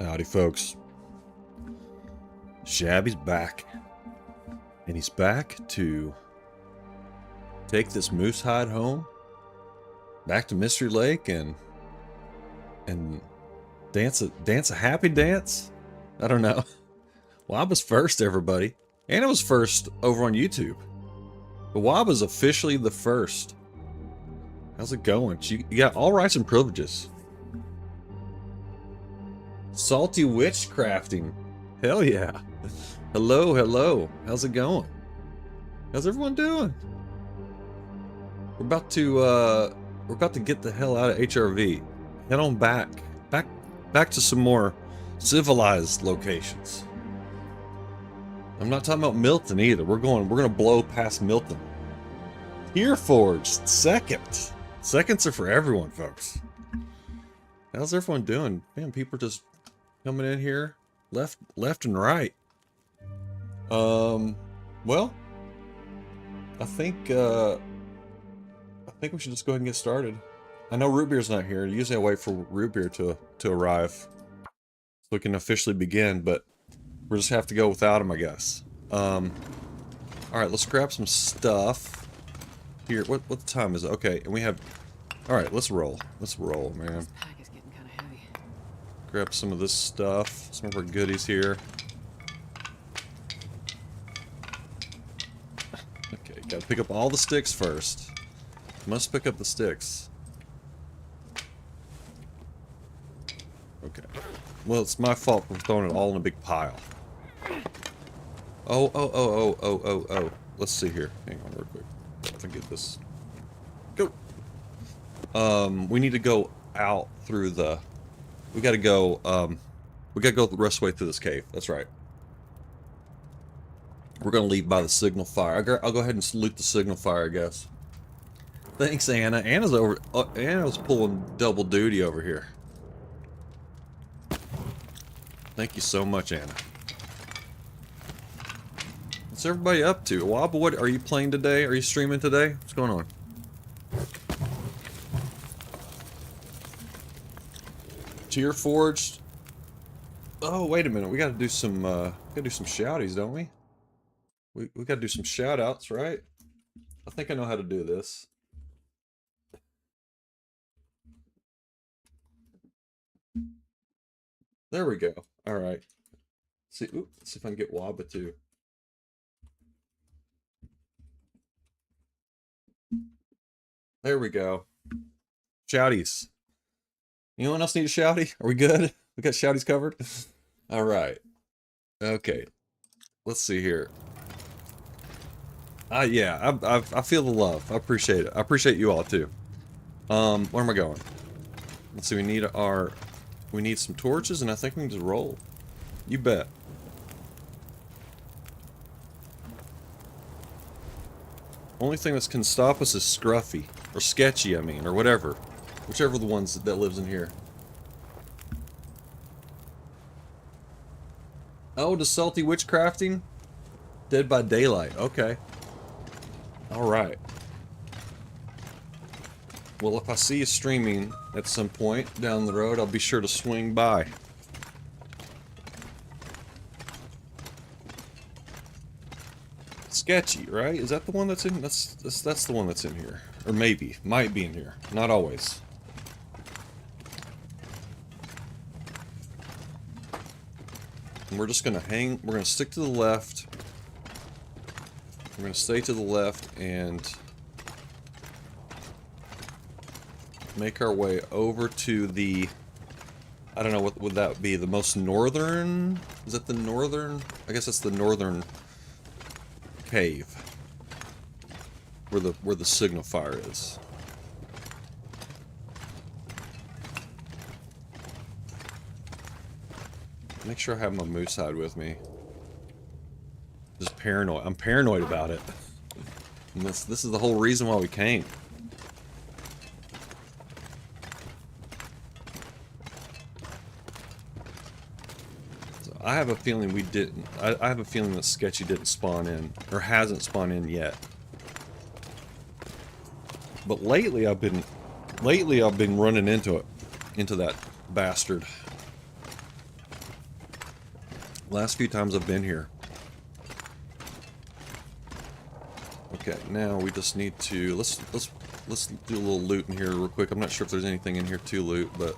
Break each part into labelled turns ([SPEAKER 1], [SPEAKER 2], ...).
[SPEAKER 1] Howdy, folks. Shabby's back. And he's back to take this moose hide home, back to Mystery Lake, and dance a happy dance? I don't know. Waba's first, everybody. Anna was first over on YouTube. But Waba's officially the first. How's it going? You got all rights and privileges. Salty witchcrafting. Hell yeah. Hello, hello. How's it going? How's everyone doing? We're about to get the hell out of HRV. Head on back to some more civilized locations. I'm not talking about Milton either. We're gonna blow past Milton. Here Forged, second. Seconds are for everyone, folks. How's everyone doing? Man, people are just coming in here left and right. Well, I think we should just go ahead and get started. I know Root Beer's not here. Usually I wait for Root Beer to arrive so we can officially begin, but we'll just have to go without him, I guess. Alright, let's grab some stuff. Here, what time is it? Okay, and we have... Alright, let's roll. Let's roll, man.
[SPEAKER 2] This pack is getting kind of heavy.
[SPEAKER 1] Grab some of this stuff. Some of our goodies here. Okay, gotta pick up all the sticks first. Must pick up the sticks. Okay. Well, it's my fault for throwing it all in a big pile. Oh. Let's see here. Hang on real quick. If I get this. Go! We need to go out through the... We gotta go the rest of the way through this cave. That's right. We're gonna leave by the signal fire. I'll go ahead and salute the signal fire, I guess. Thanks, Anna. Anna's pulling double duty over here. Thank you so much, Anna. What's everybody up to? Waba, what are you playing today? Are you streaming today? What's going on? Tier Forged. Oh, wait a minute. We gotta do some shouties, don't we? We gotta do some shout outs, right? I think I know how to do this. There we go. Alright. See, let's see if I can get Waba too. There we go. Shouties. Anyone else need a shouty? Are we good? We got shouties covered? Alright. Okay. Let's see here. Yeah, I feel the love. I appreciate it. I appreciate you all too. Where am I going? Let's see, we need some torches, and I think we can just roll. You bet. Only thing that can stop us is Scruffy. Or Sketchy, I mean, or whatever. Whichever the ones that lives in here. Oh, the salty witchcrafting? Dead by Daylight. Okay. Alright. Well, if I see you streaming at some point down the road, I'll be sure to swing by. Sketchy, right? Is that the one that's in? That's the one that's in here. Or maybe. Might be in here. Not always. And we're just gonna hang... We're gonna stick to the left. We're gonna stay to the left and... make our way over to the... I don't know, what would that be? The most northern... Is that the northern? I guess that's the northern... cave. Where the signal fire is. Make sure I have my moose hide with me. Just paranoid. I'm paranoid about it. And this is the whole reason why we came. So I have a feeling we didn't. I have a feeling that Sketchy didn't spawn in, or hasn't spawned in yet. But lately I've been running into that bastard. Last few times I've been here. Okay, now we just need to let's do a little loot in here real quick. I'm not sure if there's anything in here to loot, but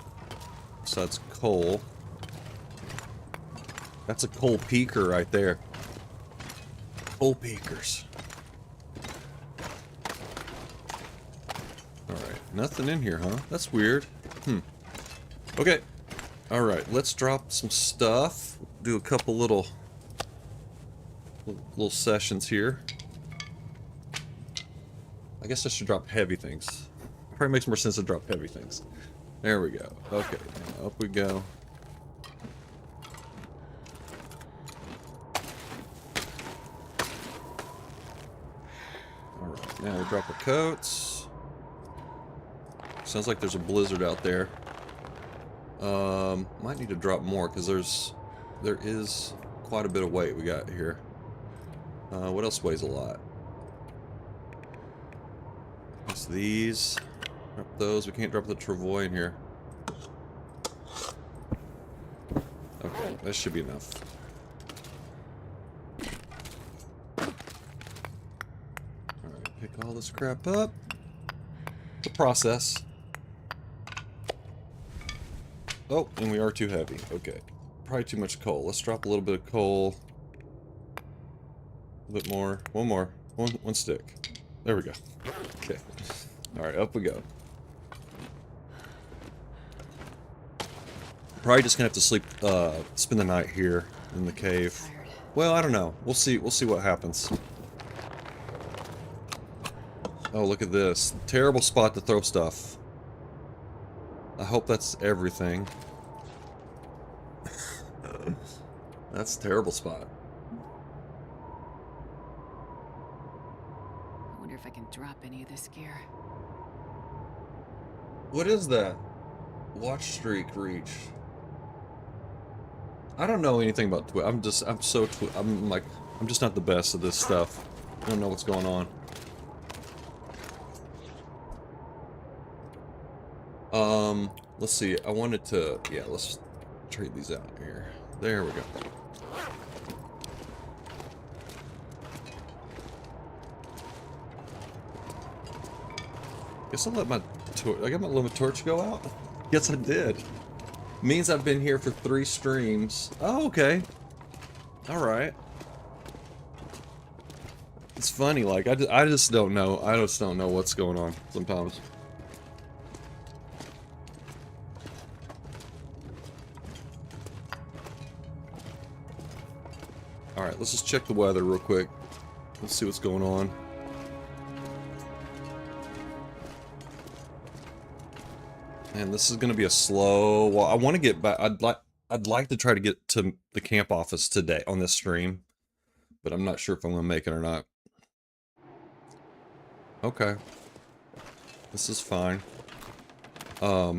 [SPEAKER 1] besides coal. That's a coal peaker right there. Coal peakers. Alright, nothing in here, huh? That's weird. Okay. Alright, let's drop some stuff. Do a couple little sessions here. I guess I should drop heavy things. Probably makes more sense to drop heavy things. There we go. Okay, now up we go. Alright, now we drop our coats. Sounds like there's a blizzard out there. Might need to drop more because there is quite a bit of weight we got here. What else weighs a lot? It's these. Drop those. We can't drop the travois in here. Okay, that should be enough. Alright, pick all this crap up. The process. Oh, and we are too heavy. Okay. Probably too much coal. Let's drop a little bit of coal. A bit more. One more. One stick. There we go. Okay. Alright, up we go. Probably just gonna have to sleep, spend the night here in the cave. Well, I don't know. We'll see what happens. Oh, look at this. Terrible spot to throw stuff. I hope that's everything. That's a terrible spot.
[SPEAKER 2] I wonder if I can drop any of this gear.
[SPEAKER 1] What is that? Watch streak reach. I don't know anything about Twitch. I'm just not the best at this stuff. I don't know what's going on. Let's see. I wanted to, yeah, let's trade these out here. There we go. Guess I'll let my torch go out? Yes, I did. Means I've been here for 3 streams. Oh, okay. Alright. It's funny, like, I just don't know. I just don't know what's going on sometimes. Alright, let's just check the weather real quick. Let's see what's going on. Man, this is gonna be a slow. Well, I want to get back. I'd like to try to get to the camp office today on this stream, but I'm not sure if I'm gonna make it or not. Okay, this is fine. Yeah,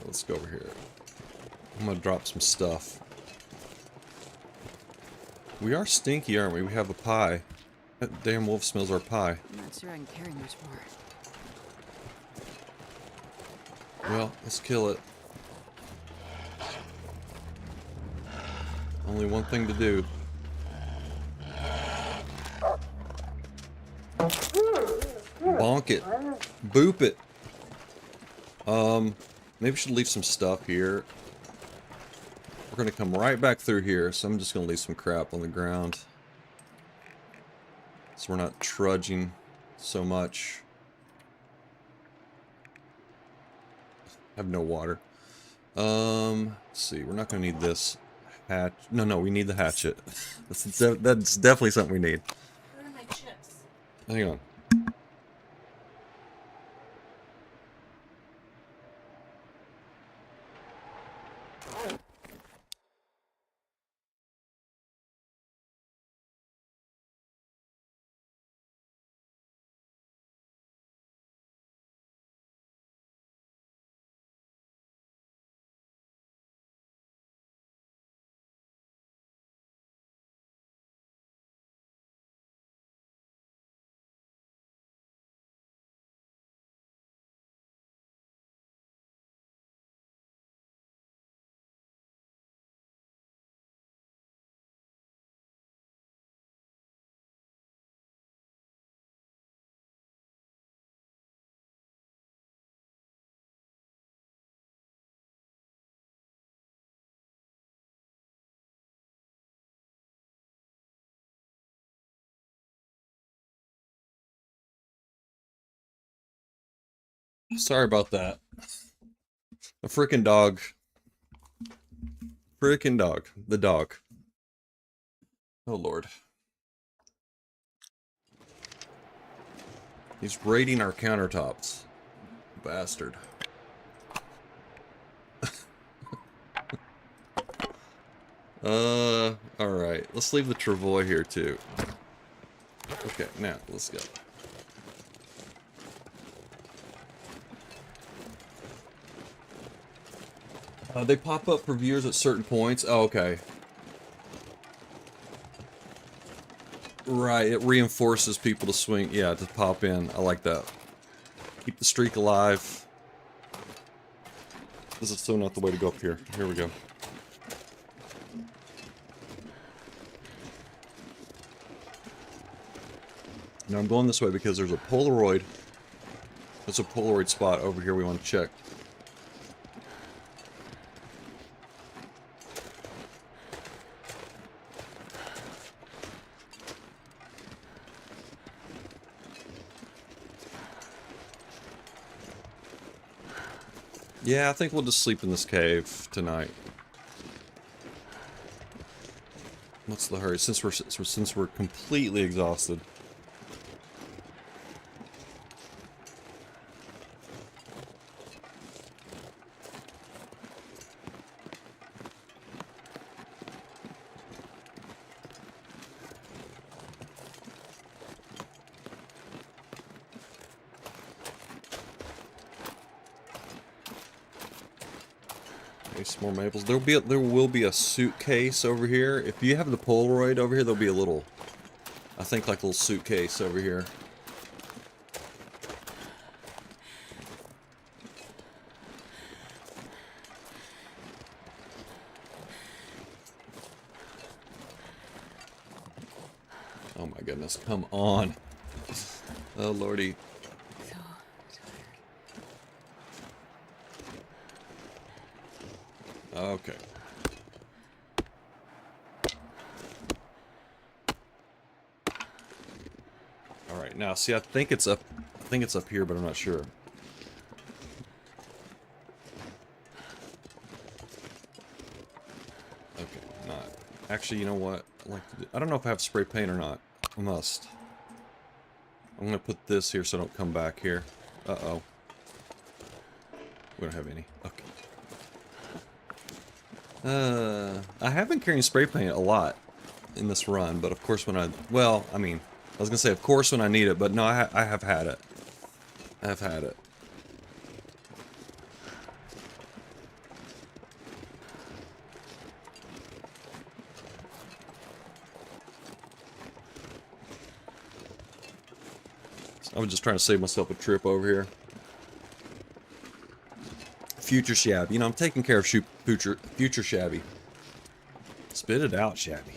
[SPEAKER 1] let's go over here. I'm gonna drop some stuff. We are stinky, aren't we? We have a pie. That damn wolf smells our pie.
[SPEAKER 2] I'm not sure I can carry much more.
[SPEAKER 1] Well, let's kill it. Only one thing to do. Bonk it. Boop it. Maybe we should leave some stuff here. We're gonna come right back through here, so I'm just gonna leave some crap on the ground. So we're not trudging so much. I have no water. Let's see, we're not gonna need this hatch. No, we need the hatchet. That's definitely something we need.
[SPEAKER 2] Where are my chips?
[SPEAKER 1] Hang on. Sorry about that. A freaking dog. Freaking dog. The dog. Oh, Lord. He's raiding our countertops. Bastard. Alright. Let's leave the travois here, too. Okay, now, let's go. They pop up for viewers at certain points. Oh, okay. Right, it reinforces people to swing. Yeah, to pop in. I like that. Keep the streak alive. This is still not the way to go up here. Here we go. Now I'm going this way because there's a Polaroid. There's a Polaroid spot over here we want to check. Yeah, I think we'll just sleep in this cave tonight. What's the hurry? Since we're completely exhausted. More maples. There will be a suitcase over here. If you have the Polaroid over here, there'll be a little, I think, like a little suitcase over here. Oh my goodness, come on. Oh lordy. Okay. All right, now see, I think it's up here, but I'm not sure. Okay, not. Actually, you know what? I don't know if I have spray paint or not. I must. I'm gonna put this here so I don't come back here. Uh-oh. We don't have any. Okay. I have been carrying spray paint a lot in this run, but of course when I was gonna say of course when I need it, but no, I have had it. I've had it. I was just trying to save myself a trip over here. Future Shabby. You know, I'm taking care of future Shabby. Spit it out, Shabby.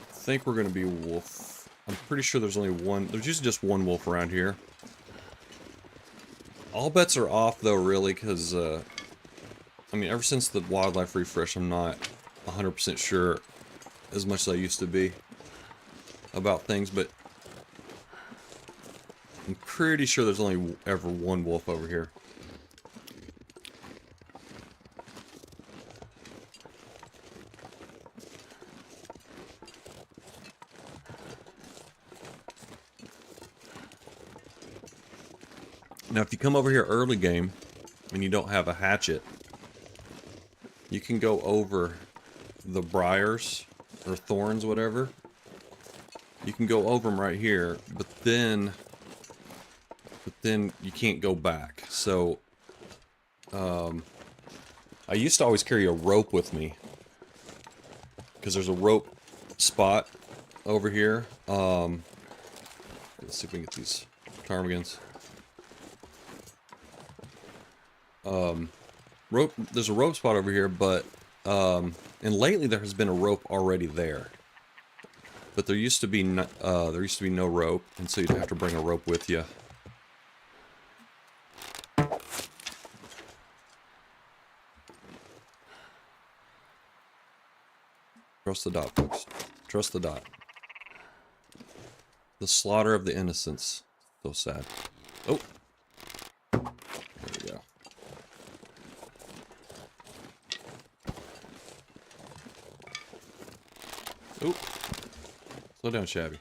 [SPEAKER 1] I think we're going to be a wolf. I'm pretty sure there's only one. There's usually just one wolf around here. All bets are off, though, really, because, I mean, ever since the wildlife refresh, I'm not 100% sure as much as I used to be about things, but I'm pretty sure there's only ever one wolf over here. Now, if you come over here early game, and you don't have a hatchet, you can go over the briars, or thorns, whatever. You can go over them right here, but then you can't go back. So, I used to always carry a rope with me, because there's a rope spot over here. Let's see if we can get these ptarmigans. There's a rope spot over here, but, and lately there has been a rope already there. But there used to be no rope, and so you'd have to bring a rope with you. Trust the dot, folks. Trust the dot. The slaughter of the innocents. So sad. Oh. There we go. Oh. Slow down, Shabby.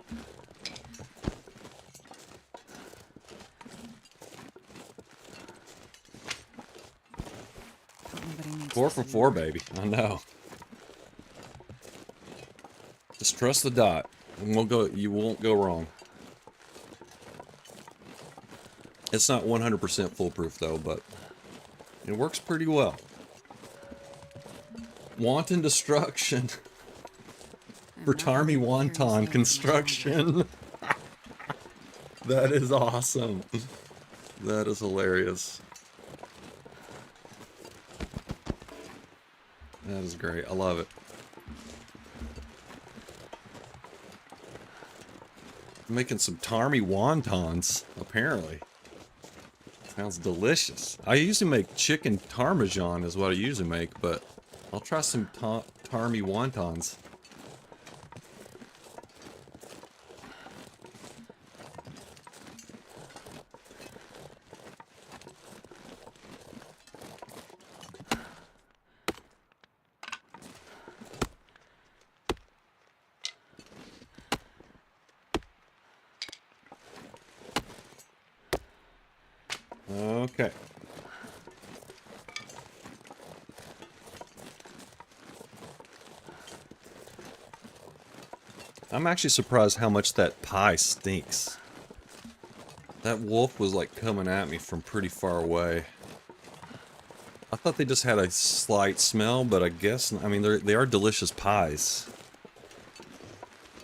[SPEAKER 2] Nobody needs
[SPEAKER 1] 4
[SPEAKER 2] to
[SPEAKER 1] for
[SPEAKER 2] see
[SPEAKER 1] 4,
[SPEAKER 2] more.
[SPEAKER 1] baby. I know. Just trust the dot, and you won't go wrong. It's not 100% foolproof though, but it works pretty well. Wanton destruction for
[SPEAKER 2] I'm not gonna
[SPEAKER 1] Tarmy
[SPEAKER 2] carry this
[SPEAKER 1] Wonton
[SPEAKER 2] load much
[SPEAKER 1] construction. That is awesome. That is hilarious. That is great. I love it. Making some Tarmy wontons, apparently. Sounds delicious. I usually make chicken parmesan is what I usually make, but I'll try some Tarmy wontons. Okay. I'm actually surprised how much that pie stinks. That wolf was like coming at me from pretty far away. I thought they just had a slight smell, but I guess, I mean, they are delicious pies.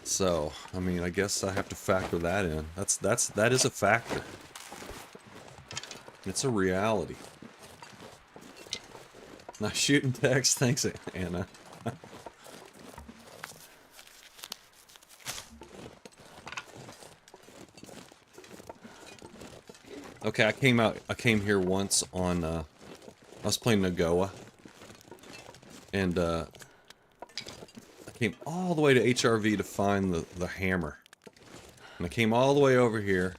[SPEAKER 1] So, I mean, I guess I have to factor that in. That is a factor. It's a reality. Nice shooting text. Thanks, Anna. Okay, I came here once on, I was playing Nagoa. And, I came all the way to HRV to find the hammer. And I came all the way over here.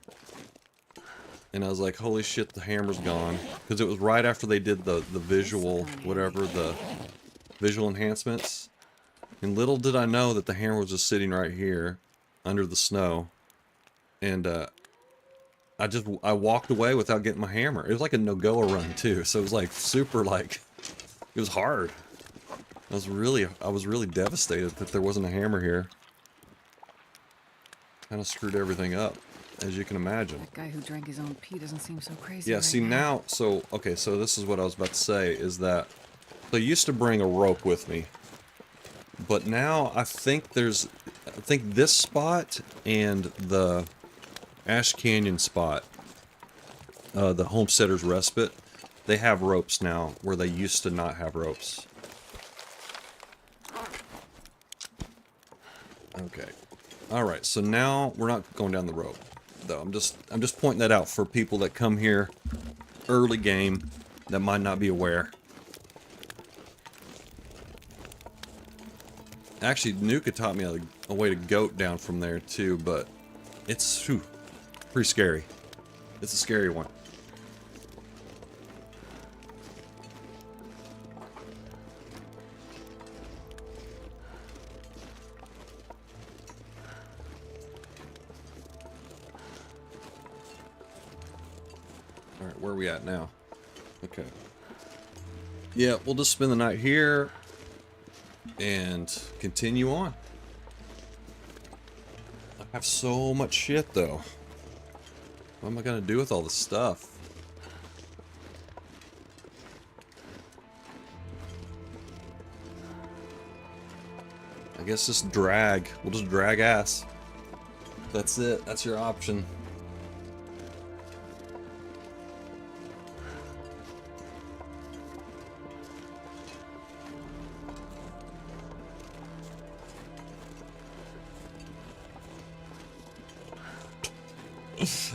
[SPEAKER 1] And I was like, holy shit, the hammer's gone. Because it was right after they did the visual, whatever, the visual enhancements. And little did I know that the hammer was just sitting right here, under the snow. And, I walked away without getting my hammer. It was like a no-goa run, too. So it was like, super, like, it was hard. I was really devastated that there wasn't a hammer here. Kind of screwed everything up, as you can imagine.
[SPEAKER 2] That guy who drank his own pee doesn't seem so crazy.
[SPEAKER 1] Yeah,
[SPEAKER 2] right
[SPEAKER 1] see
[SPEAKER 2] now.
[SPEAKER 1] okay, so this is what I was about to say, is that I used to bring a rope with me. But now I think this spot and the Ash Canyon spot, the Homesteader's Respite, they have ropes now where they used to not have ropes. Okay. Alright, so now we're not going down the road, though. I'm just pointing that out for people that come here early game that might not be aware. Actually, Nuka taught me a way to goat down from there too, but it's pretty scary. It's a scary one. Alright, where are we at now? Okay. Yeah, we'll just spend the night here and continue on. I have so much shit though. What am I gonna do with all this stuff? I guess just drag. We'll just drag ass. That's it. That's your option.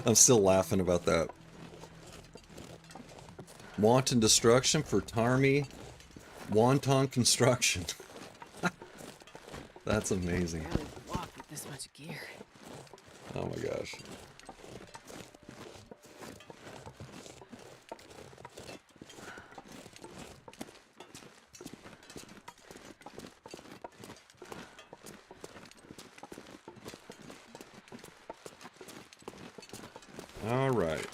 [SPEAKER 1] I'm still laughing about that. Wanton destruction for Tarmy Wonton Construction. That's amazing.
[SPEAKER 2] Barely walk with this much gear.
[SPEAKER 1] Oh my gosh. All right,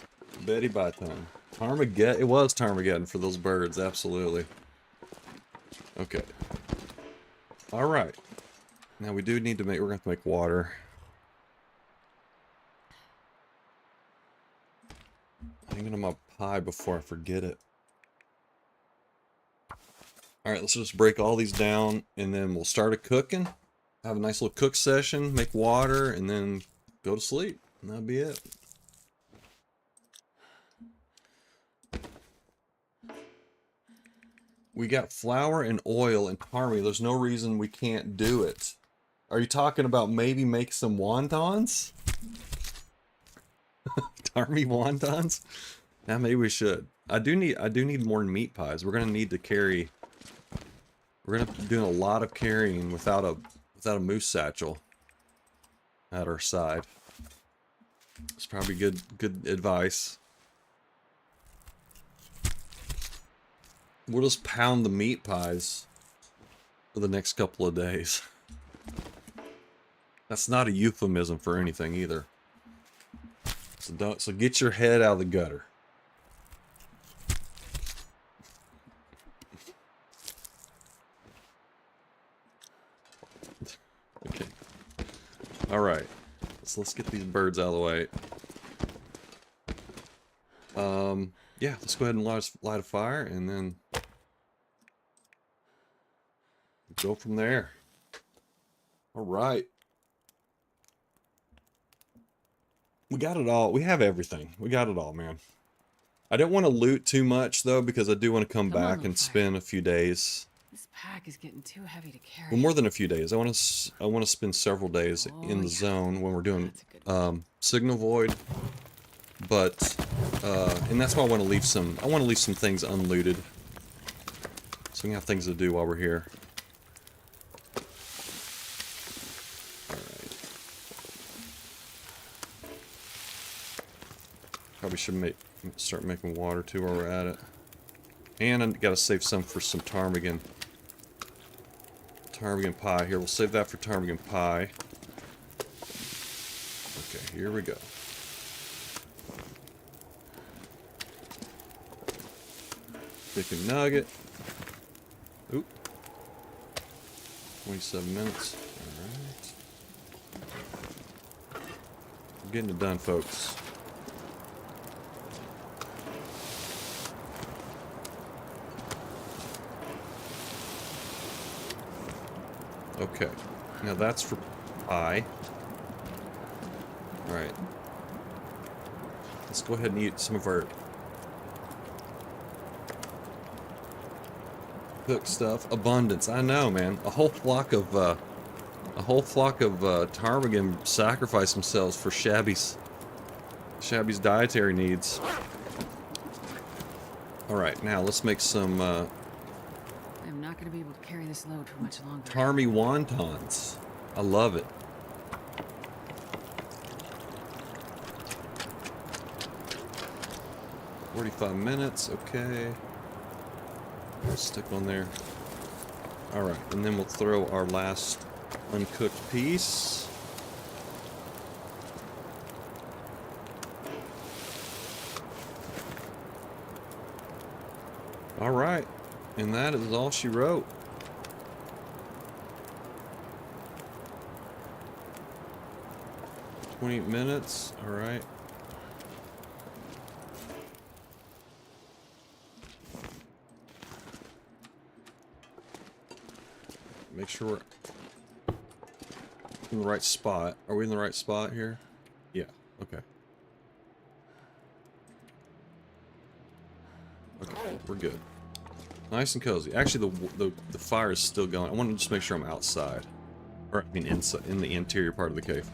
[SPEAKER 1] Betty Byton. Tarmageddon. It was Tarmageddon for those birds, absolutely. Okay. All right. Now we do need to make. We're gonna have to make water. Hanging on my pie before I forget it. All right, let's just break all these down, and then we'll start a cooking. Have a nice little cook session, make water, and then go to sleep. And that'll be it. We got flour and oil and Tarmy. There's no reason we can't do it. Are you talking about maybe make some wontons? Tarmy wontons? Now maybe we should. I do need more meat pies. We're gonna need to carry. We're gonna be doing a lot of carrying without a moose satchel at our side. It's probably good advice. We'll just pound the meat pies for the next couple of days. That's not a euphemism for anything either. So get your head out of the gutter. Okay. All right. So let's get these birds out of the way. Yeah, let's go ahead and light a fire and then go from there. All right. We got it all. We have everything. We got it all, man. I don't want to loot too much though, because I do want to come back and spend a few days.
[SPEAKER 2] This pack is getting too heavy to carry.
[SPEAKER 1] Well, more than a few days. I want to spend several days in the zone when we're doing Signal Void. But and that's why I want to leave some. I want to leave some things unlooted, so we can have things to do while we're here. All right. Probably should start making water too while we're at it. And I gotta save some for some ptarmigan. Ptarmigan pie. Here, we'll save that for ptarmigan pie. Okay, here we go. Chicken nugget. Oop. 27 minutes. Alright. We're getting it done, folks. Okay. Now that's for pie. Alright. Let's go ahead and eat some of our cook stuff. Abundance. I know, man. A whole flock of ptarmigan sacrifice themselves for Shabby's dietary needs. All right, now let's make some.
[SPEAKER 2] I'm not going to be able to carry this load for much longer.
[SPEAKER 1] Tarmy wontons. I love it. "45 minutes. Okay. Stick on there. Alright, and then we'll throw our last uncooked piece. Alright, and that is all she wrote. "28 minutes, alright. Make sure we're in the right spot. Are we in the right spot here? Yeah, okay. Okay, we're good. Nice and cozy. Actually, the fire is still going. I want to just make sure I'm outside. Or, I mean, inside, in the interior part of the cave.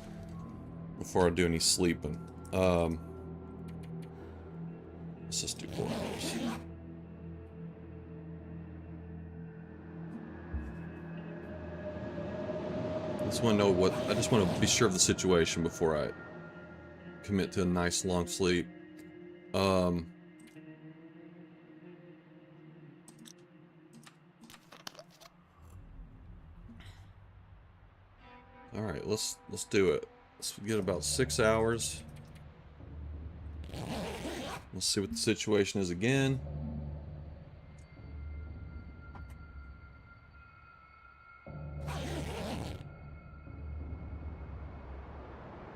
[SPEAKER 1] Before I do any sleeping. Let's just do 4 hours. I just want to know what. I just want to be sure of the situation before I commit to a nice long sleep. All right, let's do it. Let's get about 6 hours. Let's see what the situation is again.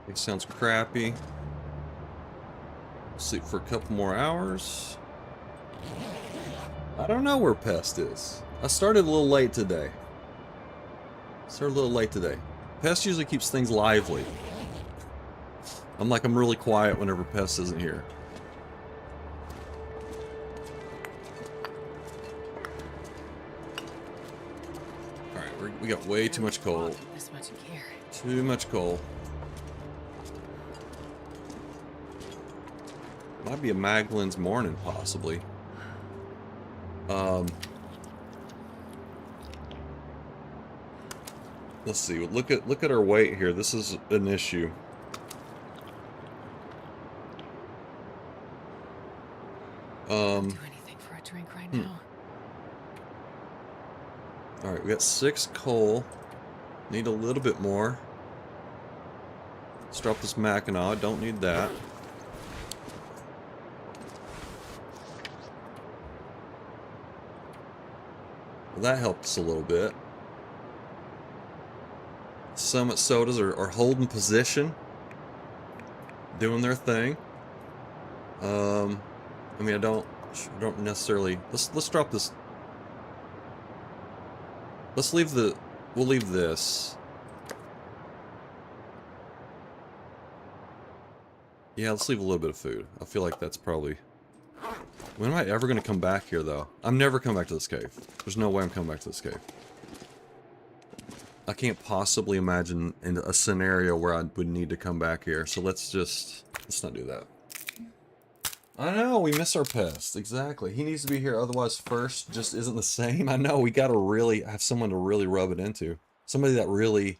[SPEAKER 1] It sounds crappy. Sleep for a couple more hours. I don't know where Pest is. I started a little late today. Pest usually keeps things lively. I'm really quiet whenever Pest isn't here. Alright, we got way too much coal.
[SPEAKER 2] This much gear.
[SPEAKER 1] Too much coal. Might be a Magdalene's morning, possibly. Let's see. Look at our weight here. This is an issue.
[SPEAKER 2] I'll do anything for a drink right now.
[SPEAKER 1] All right, we got 6 coal. Need a little bit more. Let's drop this Mackinac. Don't need that. Well, that helped us a little bit. Summit Sodas are holding position, doing their thing. I mean, I don't necessarily. Let's drop this. Let's leave the. We'll leave this. Yeah, let's leave a little bit of food. I feel like that's probably. When am I ever going to come back here, though? I'm never coming back to this cave. There's no way I'm coming back to this cave. I can't possibly imagine in a scenario where I would need to come back here. So let's not do that. I know, we miss our Pest. Exactly. He needs to be here, otherwise First just isn't the same. I know, we gotta really have someone to really rub it into. Somebody that really,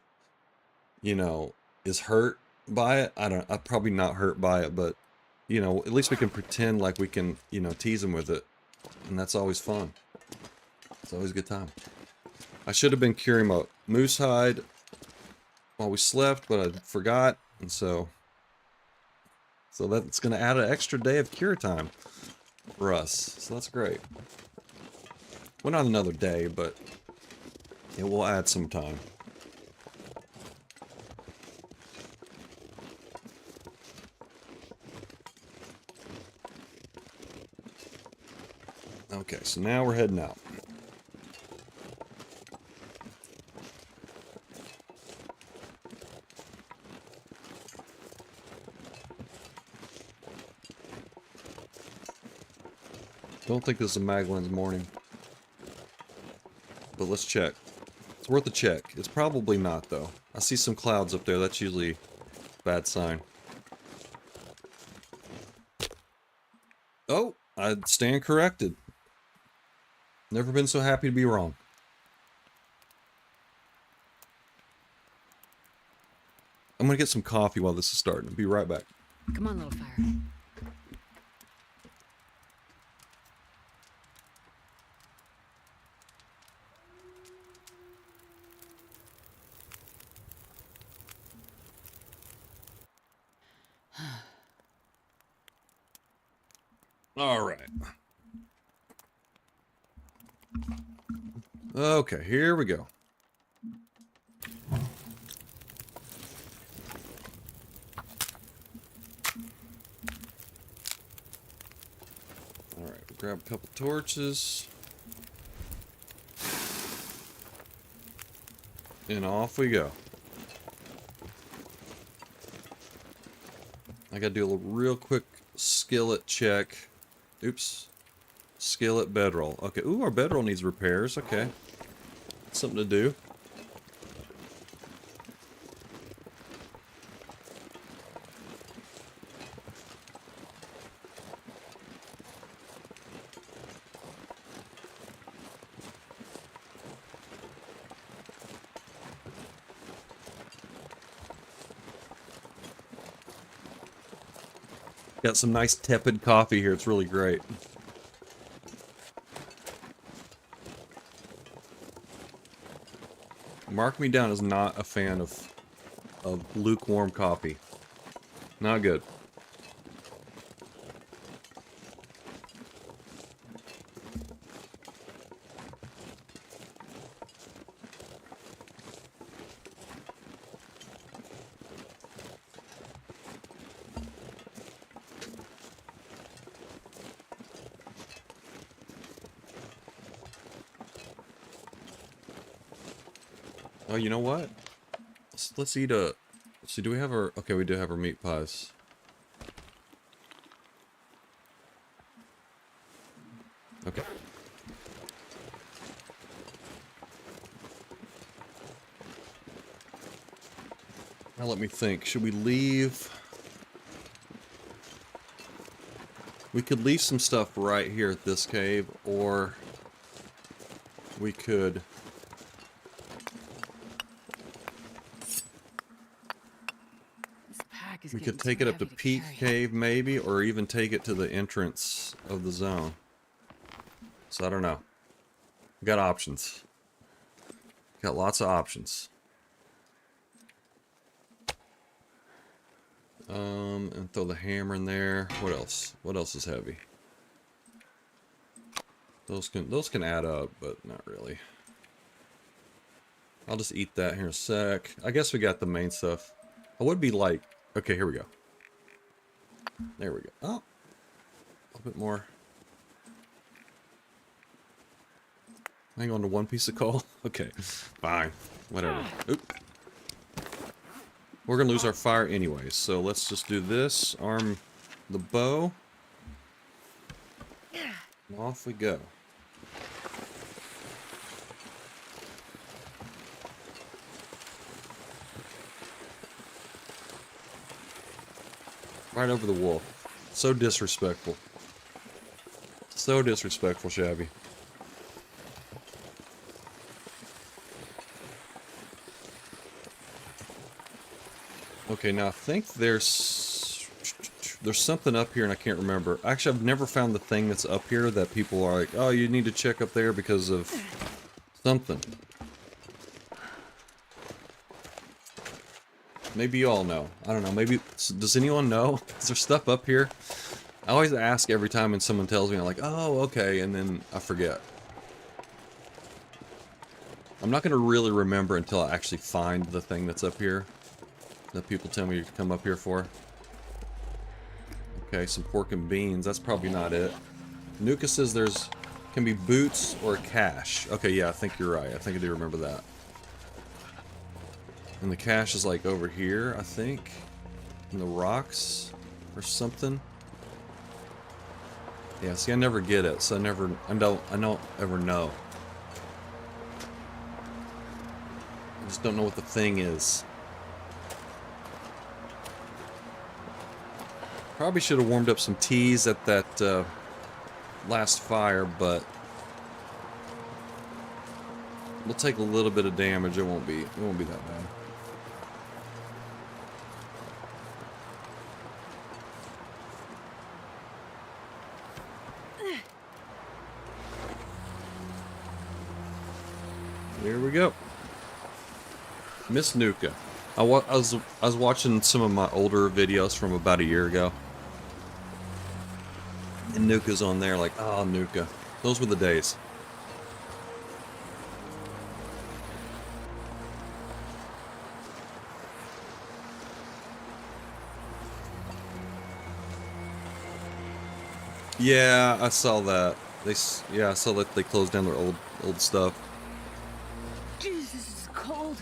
[SPEAKER 1] you know, is hurt by it. I'm probably not hurt by it, but, you know, at least we can pretend like we can, you know, tease him with it. And that's always fun. It's always a good time. I should have been curing my moose hide while we slept, but I forgot, and so that's going to add an extra day of cure time for us. So that's great. Well, not another day, but it will add some time. Okay, so now we're heading out. Don't think this is a Magdalene's morning. But let's check. It's worth a check. It's probably not, though. I see some clouds up there. That's usually a bad sign. Oh, I stand corrected. Never been so happy to be wrong. I'm gonna get some coffee while this is starting. Be right back.
[SPEAKER 2] Come on, little fire.
[SPEAKER 1] All right. Okay, here we go. All right, we'll grab a couple torches. And off we go. I gotta do a real quick skillet check. Oops. Skillet bedroll. Okay, ooh, our bedroll needs repairs. Okay. Something to do. Got some nice tepid coffee here. It's really great. Mark me down as not a fan of lukewarm coffee. Not good. Oh, you know what? Let's eat a... Let's see, do we have our... Okay, we do have our meat pies. Okay. Now let me think. Should we leave... We could leave some stuff right here at this cave, or... We could... We could take it up to Peak Cave, maybe, or even take it to the entrance of the zone. So I don't know. We got options. Got lots of options. And throw the hammer in there. What else? What else is heavy? Those can add up, but not really. I'll just eat that here in a sec. I guess we got the main stuff. I would be like... Okay, here we go. There we go. Oh, a little bit more. Hang on to one piece of coal. Okay, fine, whatever. Oop. We're gonna lose our fire anyway, so let's just do this. Arm the bow. And off we go. Right over the wall. So disrespectful. So disrespectful, Shabby. Okay, now I think there's something up here and I can't remember. Actually, I've never found the thing that's up here that people are like, oh, you need to check up there because of something. Maybe you all know. I don't know. Maybe... Does anyone know? Is there stuff up here? I always ask every time when someone tells me, I'm like, oh, okay, and then I forget. I'm not going to really remember until I actually find the thing that's up here. That people tell me to come up here for. Okay, some pork and beans. That's probably not it. Nuka says there's... Can be boots or cash. Okay, yeah, I think you're right. I think I do remember that. And the cache is like over here, I think. In the rocks or something. Yeah, see, I never get it, so I don't ever know. I just don't know what the thing is. Probably should have warmed up some teas at that last fire, but we'll take a little bit of damage. It won't be that bad. Here we go. Miss Nuka. I was watching some of my older videos from about a year ago. And Nuka's on there like, oh, Nuka. Those were the days. Yeah, I saw that. Yeah, I saw that they closed down their old stuff.
[SPEAKER 2] Jesus, this is cold.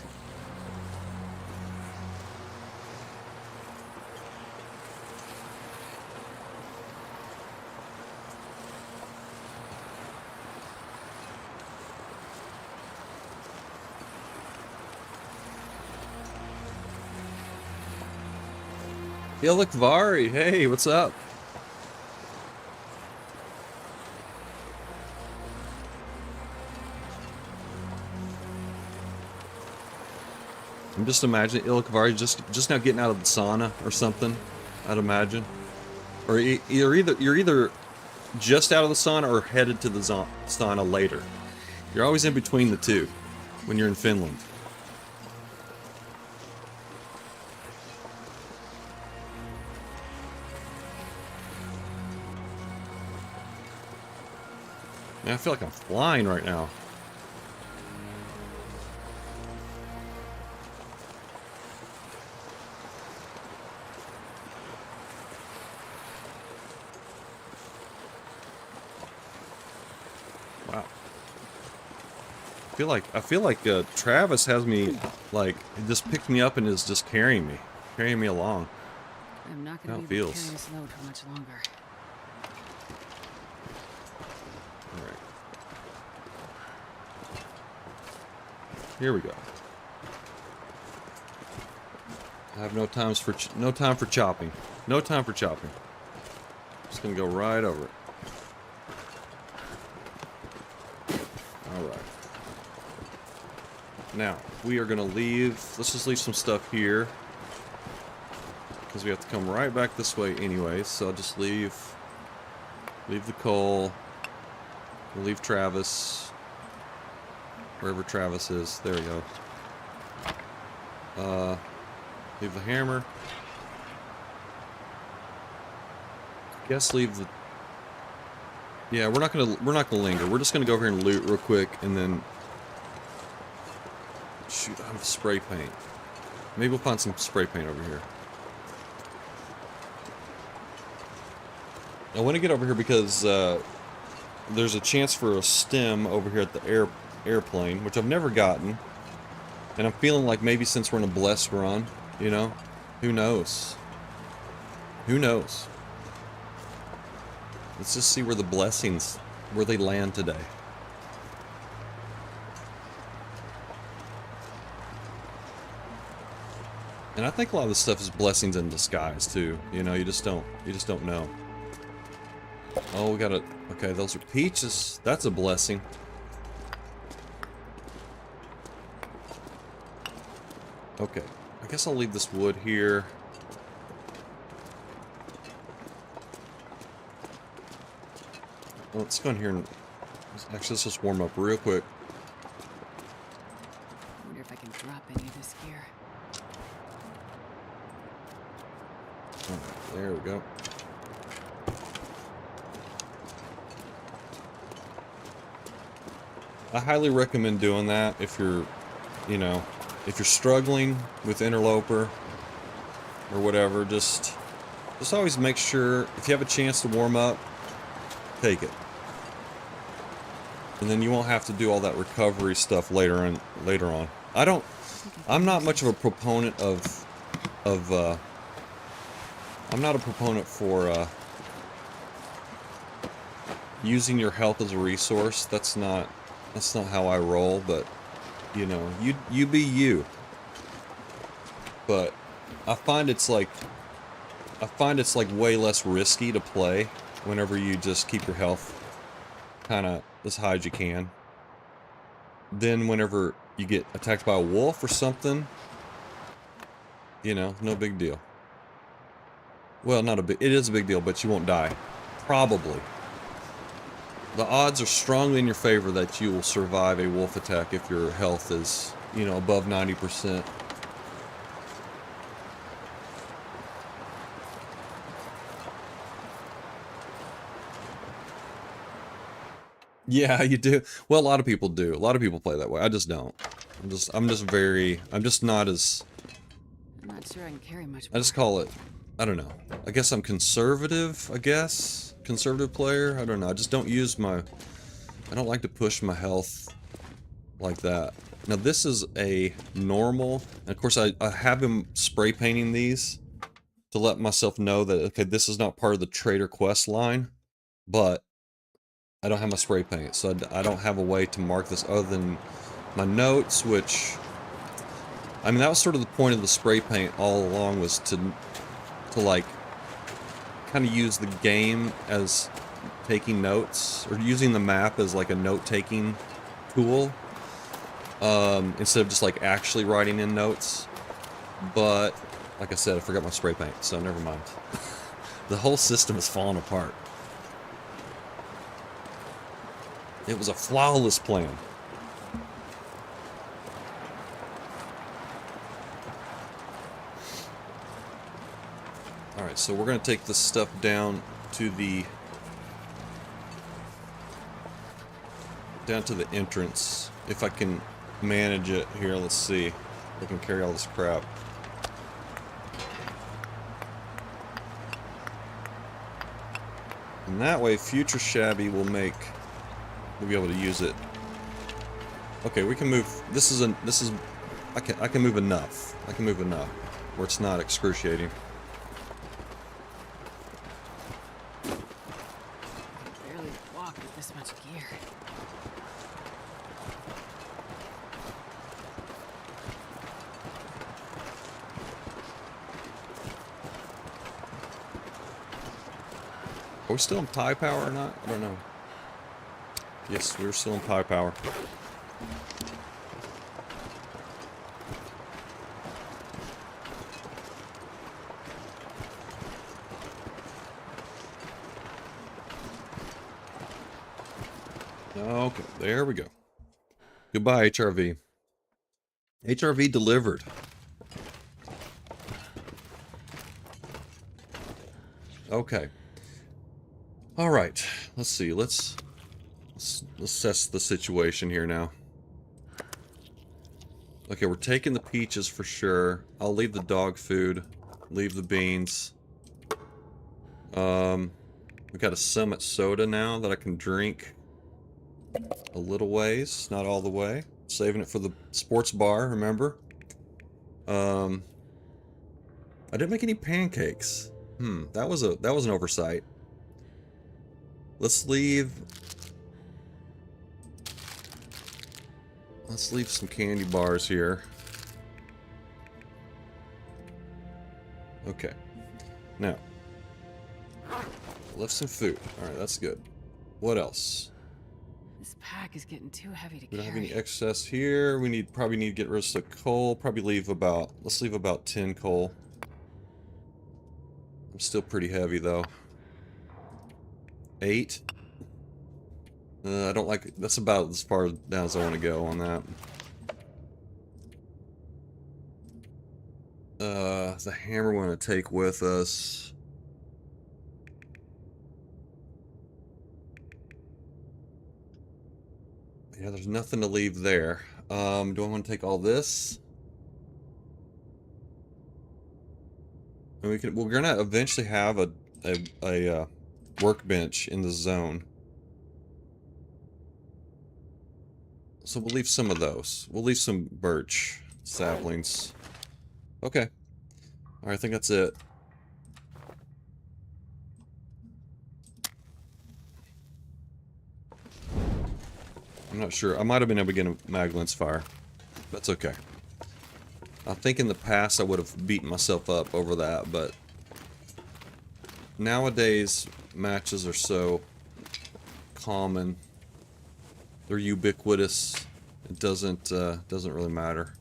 [SPEAKER 1] Yeah, look, Vari. Hey, what's up? I'm just imagining Ilkvari just now getting out of the sauna or something, I'd imagine. Or you're either just out of the sauna or headed to the sauna later. You're always in between the two when you're in Finland. Man, I feel like I'm flying right now. Wow. I feel like Travis has me, like, he just picked me up and is just carrying me along.
[SPEAKER 2] I'm not going to be able to carry this load for much longer.
[SPEAKER 1] All right. Here we go. I have no time for chopping. No time for chopping. Just gonna go right over it. All right. Now we are gonna leave. Let's just leave some stuff here because we have to come right back this way anyway. So I'll just leave the coal. We'll leave Travis. Wherever Travis is. There we go. Leave the hammer. Guess leave the... Yeah, we're not gonna linger. We're just gonna go over here and loot real quick and then... Shoot, I have spray paint. Maybe we'll find some spray paint over here. I want to get over here because there's a chance for a stem over here at the airplane, which I've never gotten, and I'm feeling like maybe since we're in a blessed run, you know, who knows? Who knows? Let's just see where the blessings, where they land today. And I think a lot of this stuff is blessings in disguise too. You know, you just don't know. Oh, we got a... Okay, those are peaches. That's a blessing. Okay, I guess I'll leave this wood here. Well, let's go in here and... Actually, let's just warm up real quick.
[SPEAKER 2] I wonder if I can drop any of this gear.
[SPEAKER 1] Alright, there we go. I highly recommend doing that if you're, you know, if you're struggling with Interloper or whatever. Just always make sure if you have a chance to warm up, take it, and then you won't have to do all that recovery stuff later on. I'm not much of a proponent I'm not a proponent for using your health as a resource. That's not how I roll, but you know, you be you. But I find it's like way less risky to play whenever you just keep your health kind of as high as you can. Then whenever you get attacked by a wolf or something, you know, no big deal. Well, it is a big deal, but you won't die. Probably. The odds are strongly in your favor that you will survive a wolf attack if your health is, you know, above 90%. Yeah, you do. Well, a lot of people do. A lot of people play that way. I just don't. I'm just not as...
[SPEAKER 2] I'm not sure I can carry much more.
[SPEAKER 1] I just call it... I don't know. I guess I'm conservative, I guess? Conservative player? I don't know. I just don't use my... I don't like to push my health like that. Now, this is a normal... And of course, I have been spray painting these to let myself know that, okay, this is not part of the trader quest line, but I don't have my spray paint, so I don't have a way to mark this other than my notes, which... I mean, that was sort of the point of the spray paint all along, was to like kind of use the game as taking notes, or using the map as like a note-taking tool, instead of just like actually writing in notes. But like I said, I forgot my spray paint, so never mind. The whole system is falling apart. It was a flawless plan. Alright, so we're going to take this stuff down to the entrance. If I can manage it here, let's see. If I can carry all this crap. And that way, future Shabby will be able to use it. Okay, we can move. I can move enough. I can move enough where it's not excruciating.
[SPEAKER 2] Barely walk with this much gear.
[SPEAKER 1] Are we still in pie power or not? I don't know. Yes, we're still in pie power. Okay, there we go. Goodbye, HRV. HRV delivered. Okay. All right. Let's see. Let's assess the situation here now. Okay, we're taking the peaches for sure. I'll leave the dog food. Leave the beans. We got a Summit soda now that I can drink a little ways, not all the way. Saving it for the sports bar, remember? I didn't make any pancakes. That was an oversight. Let's leave some candy bars here. Okay. Now, left some food. Alright, that's good. What else?
[SPEAKER 2] This pack is getting too heavy to
[SPEAKER 1] We don't
[SPEAKER 2] carry.
[SPEAKER 1] have any excess here. We probably need to get rid of some coal. Probably let's leave about 10 coal. I'm still pretty heavy though. 8. I don't like, that's about as far down as I want to go on that. The hammer we're going to take with us. Yeah, there's nothing to leave there. Do I want to take all this? And we're gonna eventually have a workbench in the zone. So we'll leave some of those. We'll leave some birch saplings. Okay. Alright, I think that's it. I'm not sure. I might have been able to get a Maglins fire. That's okay. I think in the past I would have beaten myself up over that, but nowadays matches are so common. They're ubiquitous. It doesn't really matter.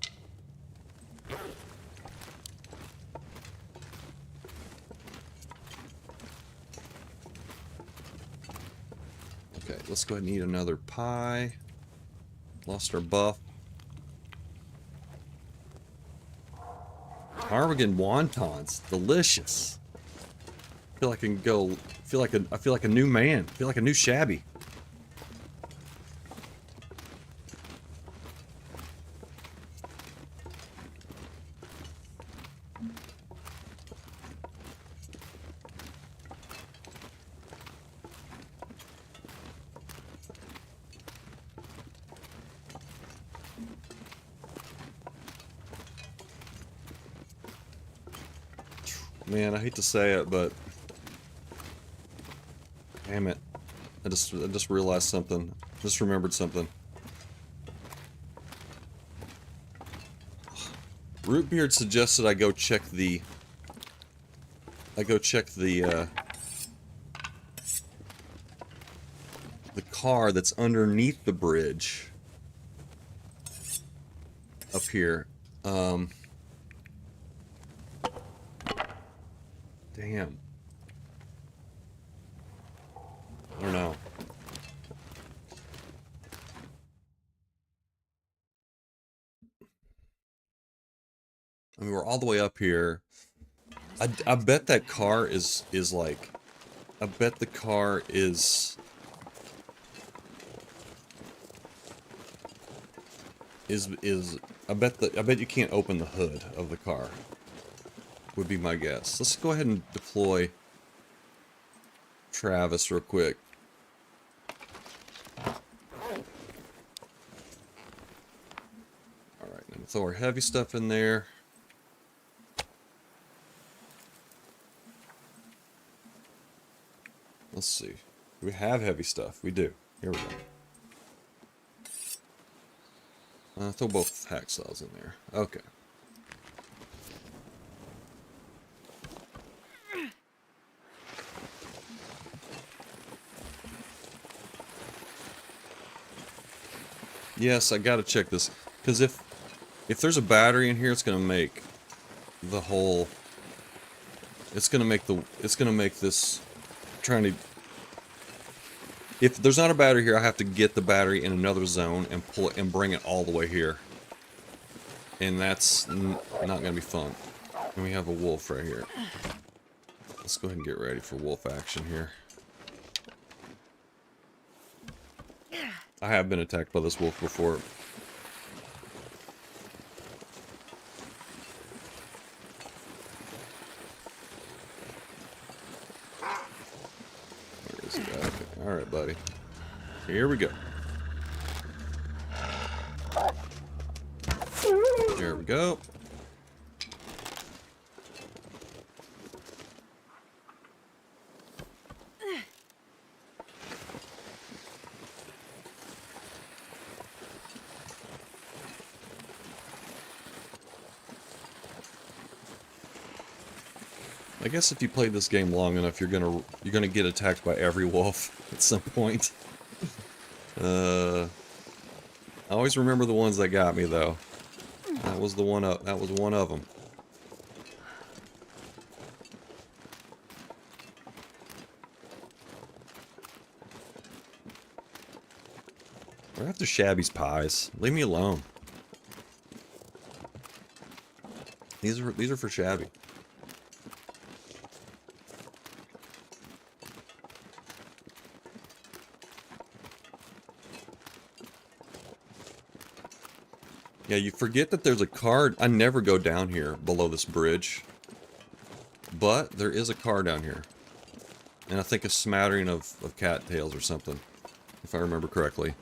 [SPEAKER 1] Okay, let's go ahead and eat another pie. Lost our buff. Harvigan wontons, delicious. I feel like I can go. I feel like a new man. I feel like a new Shabby. Man, I hate to say it, but damn it. I just realized something. Just remembered something. Rootbeard suggested I go check the car that's underneath the bridge up here. Damn. all the way up here. I bet that car is like, I bet the car is I bet you can't open the hood of the car. Would be my guess. Let's go ahead and deploy Travis real quick. Alright, now throw our heavy stuff in there. Let's see. Do we have heavy stuff? We do. Here we go. Throw both hacksaws in there. Okay. Yes, I gotta check this. Because if there's a battery in here, it's gonna make the whole... It's gonna make this... Trying to... If there's not a battery here, I have to get the battery in another zone and pull it and bring it all the way here. And that's not gonna be fun. And we have a wolf right here. Let's go ahead and get ready for wolf action here. I have been attacked by this wolf before. Where is he? Okay. Alright, buddy. Here we go. There we go. I guess if you play this game long enough, you're gonna get attacked by every wolf at some point. I always remember the ones that got me though. That was one of them. We're after Shabby's pies. Leave me alone. These are for Shabby. Yeah, you forget that there's a car. I never go down here below this bridge. But there is a car down here. And I think a smattering of cattails or something. If I remember correctly.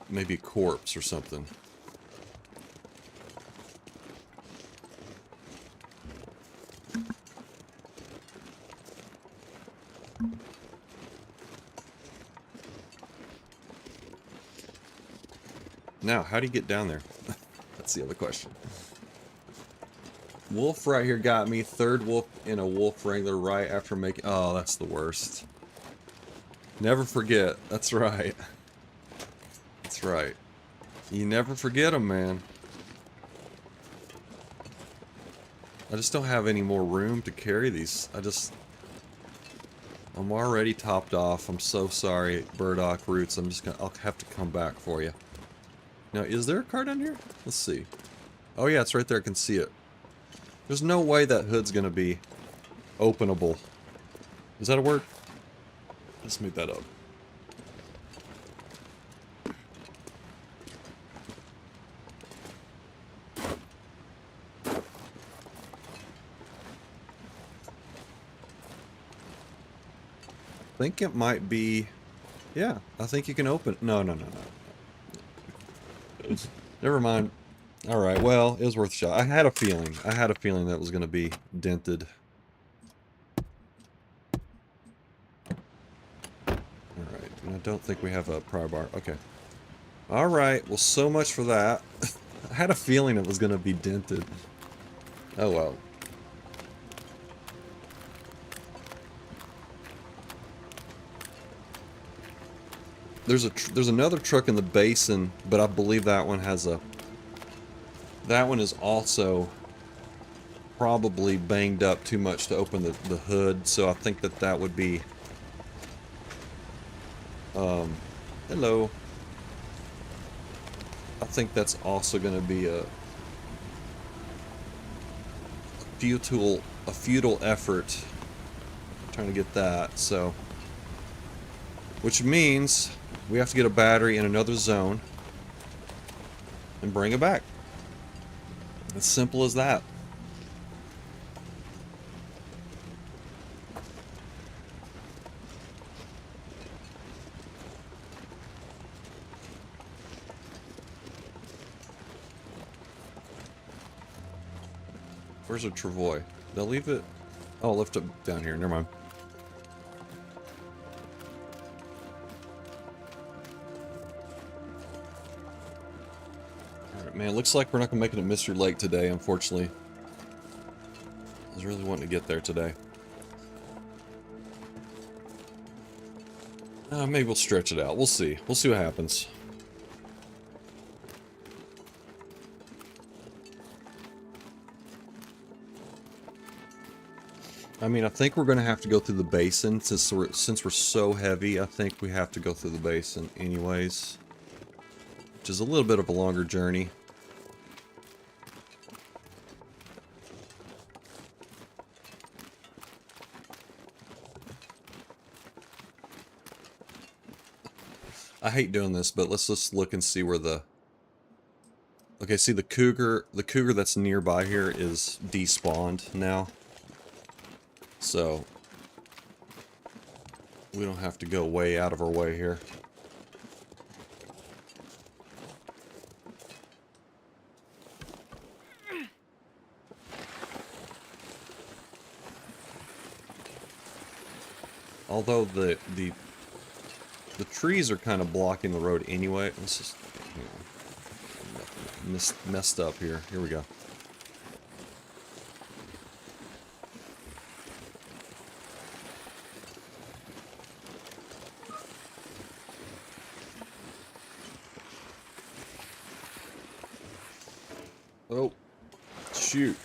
[SPEAKER 1] Maybe a corpse or something. Now, how do you get down there? That's the other question. Wolf right here got me. Third wolf in a wolf wrangler right after making... Oh, that's the worst. Never forget. That's right. That's right. You never forget them, man. I just don't have any more room to carry these. I'm already topped off. I'm so sorry, Burdock Roots. I'll have to come back for you. Now, is there a car down here? Let's see. Oh yeah, it's right there. I can see it. There's no way that hood's gonna be openable. Is that a word? Let's make that up. I think it might be... Yeah, I think you can open... No. Never mind. Alright, well, it was worth a shot. I had a feeling. That was going to be dented. Alright, and I don't think we have a pry bar. Okay. Alright, well, so much for that. I had a feeling it was going to be dented. Oh, well. There's another truck in the basin, but I believe that one has a... That one is also probably banged up too much to open the hood, so I think that would be... Hello. I think that's also going to be a futile effort trying to get that. So, which means we have to get a battery in another zone and bring it back. As simple as that. Where's a Travoy? They'll leave it. Oh, I'll lift it down here. Never mind. Alright, man. Looks like we're not going to make it at Mystery Lake today, unfortunately. I was really wanting to get there today. Maybe we'll stretch it out. We'll see. We'll see what happens. I mean, I think we're going to have to go through the basin since we're so heavy. I think we have to go through the basin anyways, which is a little bit of a longer journey. I hate doing this, but let's just look and see where the... Okay, see the cougar that's nearby here is despawned now. So, we don't have to go way out of our way here. Although the trees are kind of blocking the road anyway. Let's just, you know, messed up here. Here we go. Oh, shoot.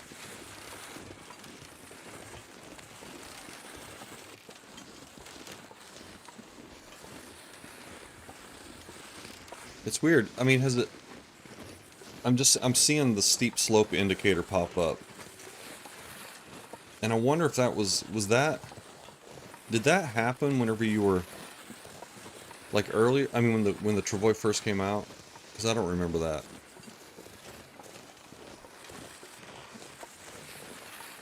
[SPEAKER 1] It's weird. I mean, has it... I'm seeing the steep slope indicator pop up. And I wonder if that was that... Did that happen whenever you were... Like earlier? I mean, when the Travoy first came out? Because I don't remember that.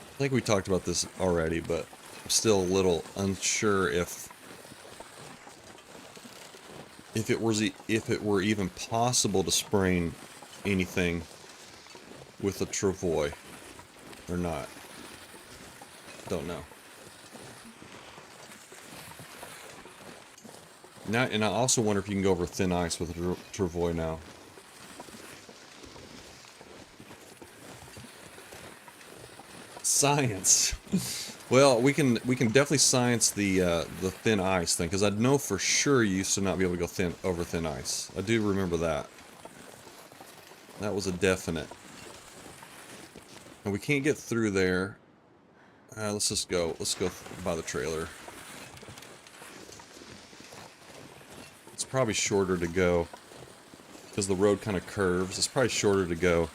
[SPEAKER 1] I think we talked about this already, but I'm still a little unsure if it were even possible to sprain anything with a Travoy or not. Don't know. Now, and I also wonder if you can go over thin ice with a Travoy now. Science. Well, we can definitely science the thin ice thing, because I know for sure you used to not be able to go over thin ice. I do remember that. That was a definite. And we can't get through there. Let's just go. Let's go by the trailer. It's probably shorter to go because the road kind of curves. It's probably shorter to go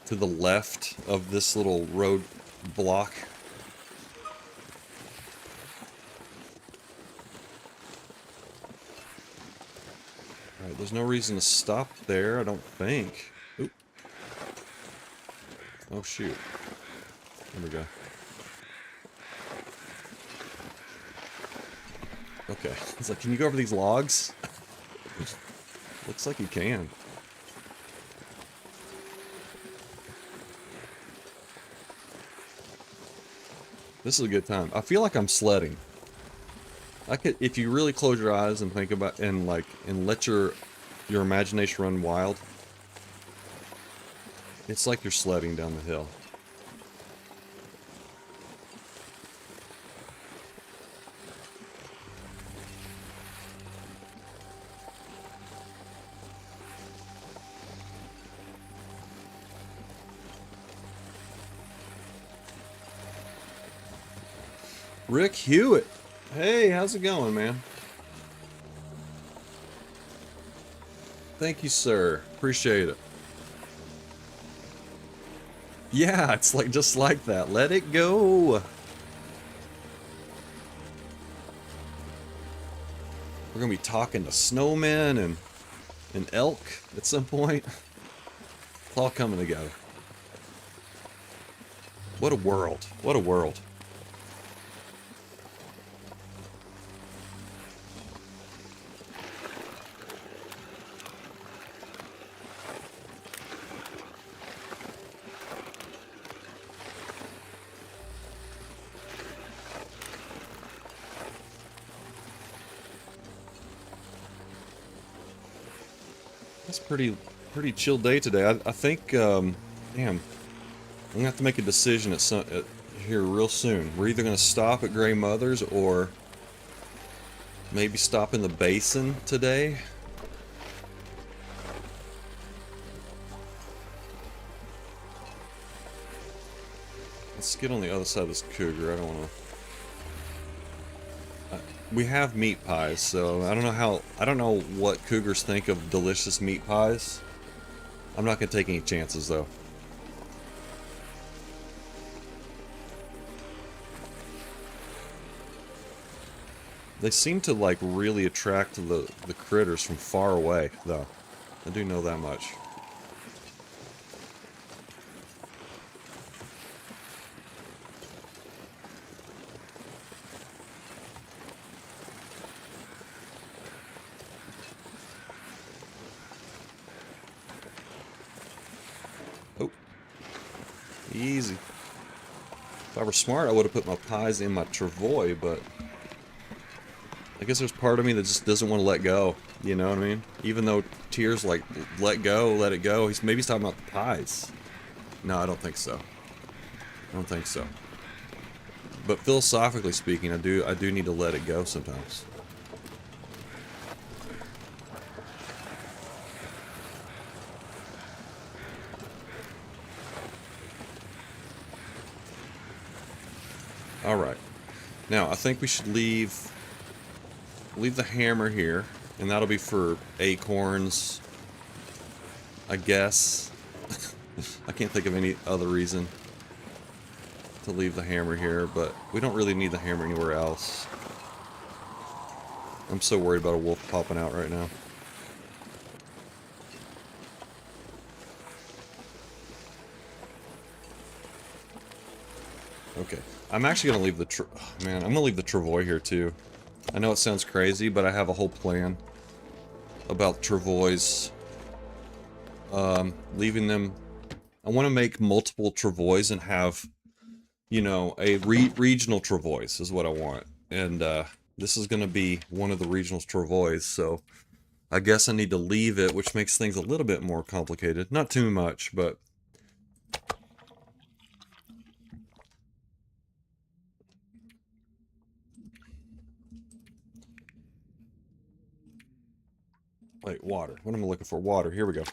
[SPEAKER 1] to the left of this little road block. Alright, there's no reason to stop there, I don't think. Oop. Oh shoot. There we go. Okay. It's like, can you go over these logs? Looks like you can. This is a good time. I feel like I'm sledding. I could, if you really close your eyes and think about, and let your imagination run wild. It's like you're sledding down the hill. Rick Hewitt. Hey, how's it going, man? Thank you, sir. Appreciate it. Yeah, it's like just like that. Let it go. We're gonna be talking to snowmen and elk at some point. It's all coming together. What a world. What a world. That's pretty chill day today. I think, damn, I'm gonna have to make a decision here real soon. We're either gonna stop at Grey Mother's or maybe stop in the basin today. Let's get on the other side of this cougar. I don't want to. We have meat pies, so I don't know what cougars think of delicious meat pies. I'm not gonna take any chances though. They seem to like really attract the critters from far away, though. I do know that much. Oh. Easy. If I were smart, I would have put my pies in my travois, but I guess there's part of me that just doesn't want to let go. You know what I mean? Even though Tier's like, let go, let it go. Maybe he's talking about the pies. No, I don't think so. I don't think so. But philosophically speaking, I do need to let it go sometimes. Alright. Now, I think we should leave the hammer here, and that'll be for acorns, I guess. I can't think of any other reason to leave the hammer here, but we don't really need the hammer anywhere else. I'm so worried about a wolf popping out right now. Okay, I'm actually gonna leave the I'm gonna leave the travois here too. I know it sounds crazy, but I have a whole plan about travois. Leaving them. I want to make multiple travois and have, you know, a regional travois is what I want. And this is going to be one of the regional travois, so I guess I need to leave it, which makes things a little bit more complicated. Not too much, but wait, water. What am I looking for? Water. Here we go.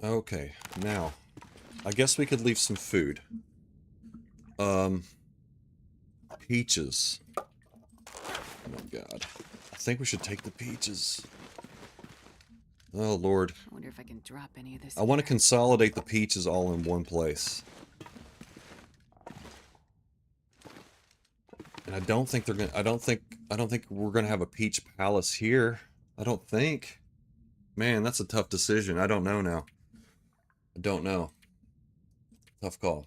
[SPEAKER 1] Okay, now, I guess we could leave some food. Peaches. Oh my god. I think we should take the peaches. Oh lord.
[SPEAKER 2] I wonder if I can drop any of this.
[SPEAKER 1] I want to consolidate the peaches all in one place. And I don't think they're gonna I don't think we're gonna have a peach palace here. I don't think. Man, that's a tough decision. I don't know now. I don't know. Tough call.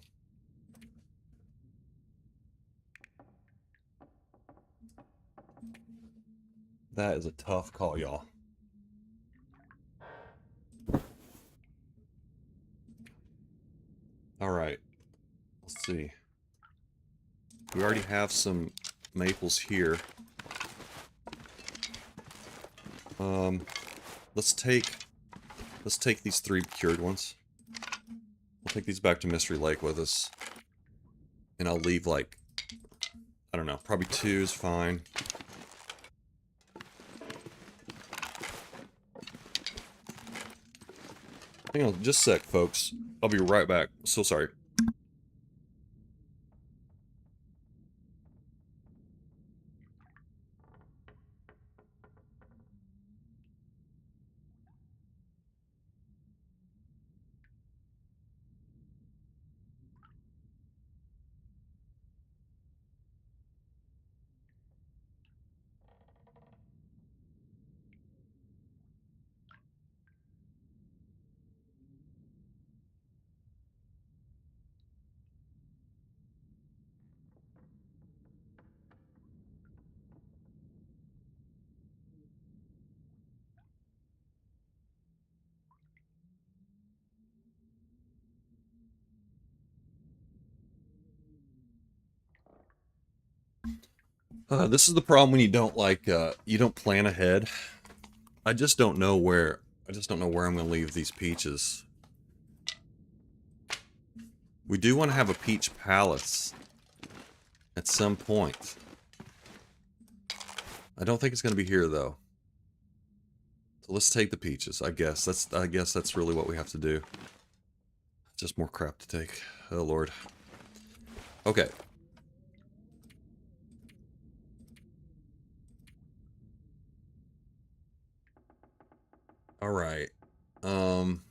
[SPEAKER 1] That is a tough call, y'all. Alright. Let's see. We already have some maples here. Let's take these 3 cured ones. We'll take these back to Mystery Lake with us. And I'll leave like, I don't know, probably 2 is fine. Hang on just a sec, folks. I'll be right back. So sorry. This is the problem when you don't you don't plan ahead. I just don't know where I'm going to leave these peaches. We do want to have a peach palace at some point. I don't think it's going to be here though. So let's take the peaches. I guess that's really what we have to do. Just more crap to take. Oh Lord. Okay. All right. I'm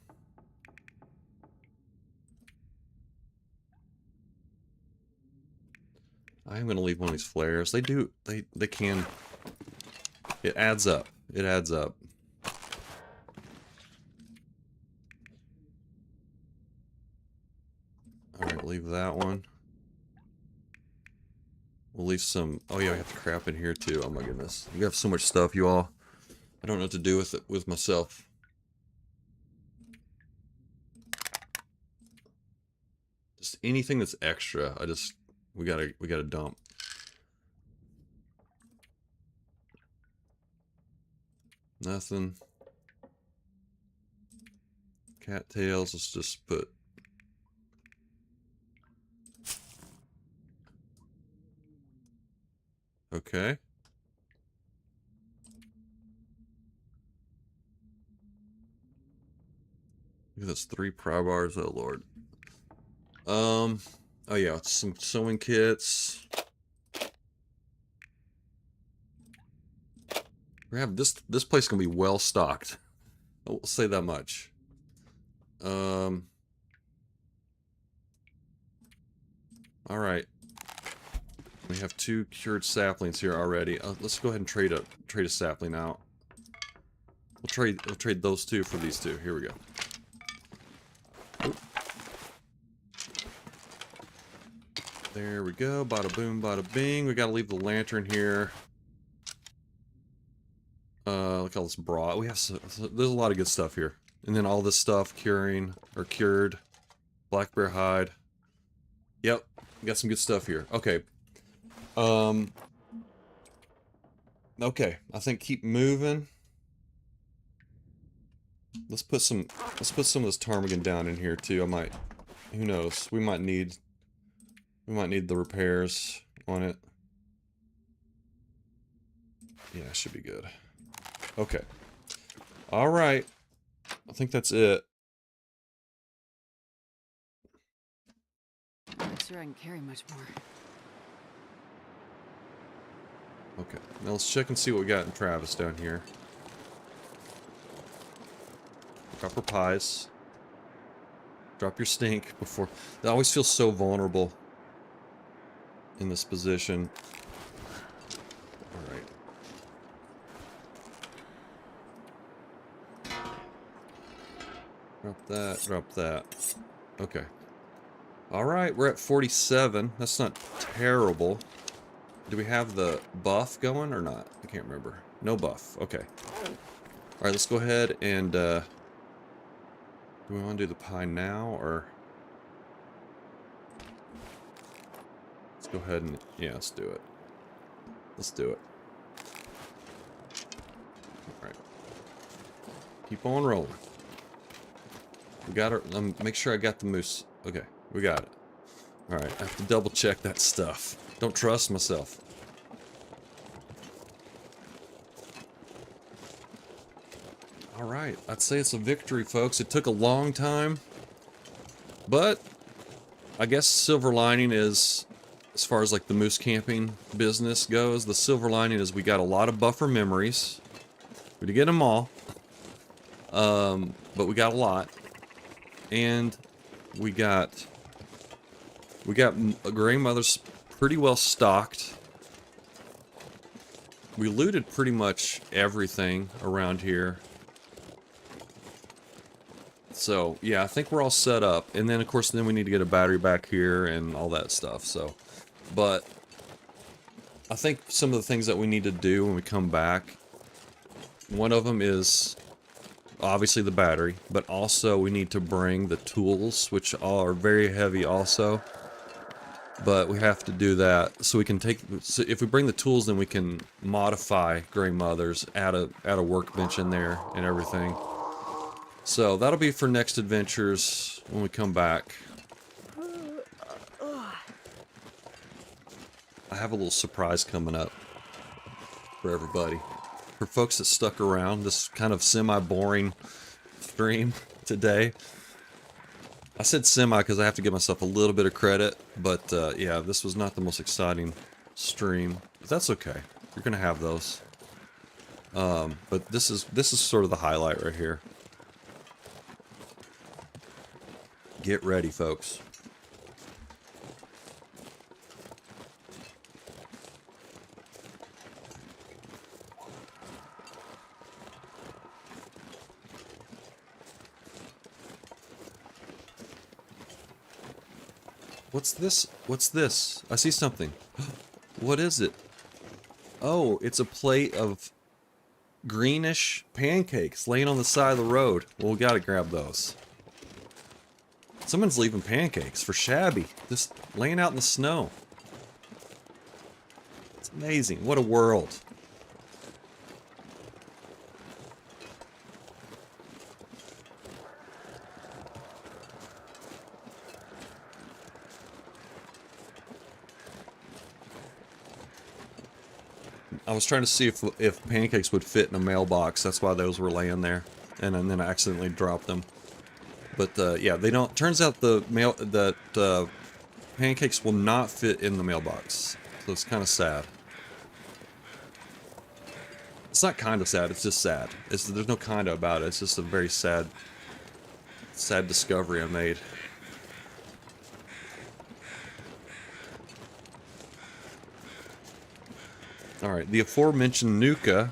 [SPEAKER 1] gonna leave one of these flares. They can. It adds up. It adds up. All right, leave that one. We'll leave some. Oh yeah, we have the crap in here too. Oh my goodness, you have so much stuff, you all. I don't know what to do with it with myself. Just anything that's extra, we gotta dump. Nothing. Cattails, let's just put. Okay. Look at this, 3 pry bars, oh lord. Oh yeah, it's some sewing kits. We have this place can be well stocked. I'll say that much. All right. We have 2 cured saplings here already. Let's go ahead and trade a sapling out. We'll trade those 2 for these 2. Here we go. Oop. There we go. Bada boom, bada bing. We gotta leave the lantern here. Look at all this broth. We have there's a lot of good stuff here. And then all this stuff cured. Black bear hide. Yep, we got some good stuff here. Okay. Okay, I think keep moving. Let's put some of this ptarmigan down in here too. Who knows? We might need the repairs on it. Yeah, it should be good. Okay. All right. I think that's it.
[SPEAKER 2] Not sure I can carry much more.
[SPEAKER 1] Okay. Now let's check and see what we got in Travis down here. Drop her pies. Drop your stink before. I always feel so vulnerable in this position. Alright. Drop that, drop that. Okay. Alright, we're at 47. That's not terrible. Do we have the buff going or not? I can't remember. No buff. Okay. Alright, let's go ahead and, do we want to do the pie now, or... Let's go ahead and... Yeah, let's do it. Let's do it. Alright. Keep on rolling. We got her... make sure I got the moose. Okay, we got it. Alright, I have to double check that stuff. Don't trust myself. Alright, I'd say it's a victory, folks. It took a long time. But I guess silver lining is, as far as like the moose camping business goes, the silver lining is we got a lot of buffer memories. We didn't get them all, but we got a lot, and we got grandmother's pretty well stocked. We looted pretty much everything around here. So, yeah, I think we're all set up. And then, of course, then we need to get a battery back here and all that stuff. So, but I think some of the things that we need to do when we come back, one of them is obviously the battery, but also we need to bring the tools, which are very heavy also. But we have to do that so we can take. So if we bring the tools, then we can modify grandmother's, add a workbench in there and everything. So that'll be for next adventures when we come back. I have a little surprise coming up for everybody. For folks that stuck around this kind of semi-boring stream today. I said semi because I have to give myself a little bit of credit, but yeah, this was not the most exciting stream. But that's okay. You're gonna have those. But this is sort of the highlight right here. Get ready, folks. What's this? What's this? I see something. What is it? Oh, it's a plate of greenish pancakes laying on the side of the road. Well, we gotta grab those. Someone's leaving pancakes for Shabby. Just laying out in the snow. It's amazing. What a world. I was trying to see if pancakes would fit in a mailbox. That's why those were laying there, and then I accidentally dropped them. But yeah, they don't. Turns out that pancakes will not fit in the mailbox, so it's kind of sad. It's not kind of sad. It's just sad. There's no kind of about it. It's just a very sad discovery I made. Alright, the aforementioned Nuka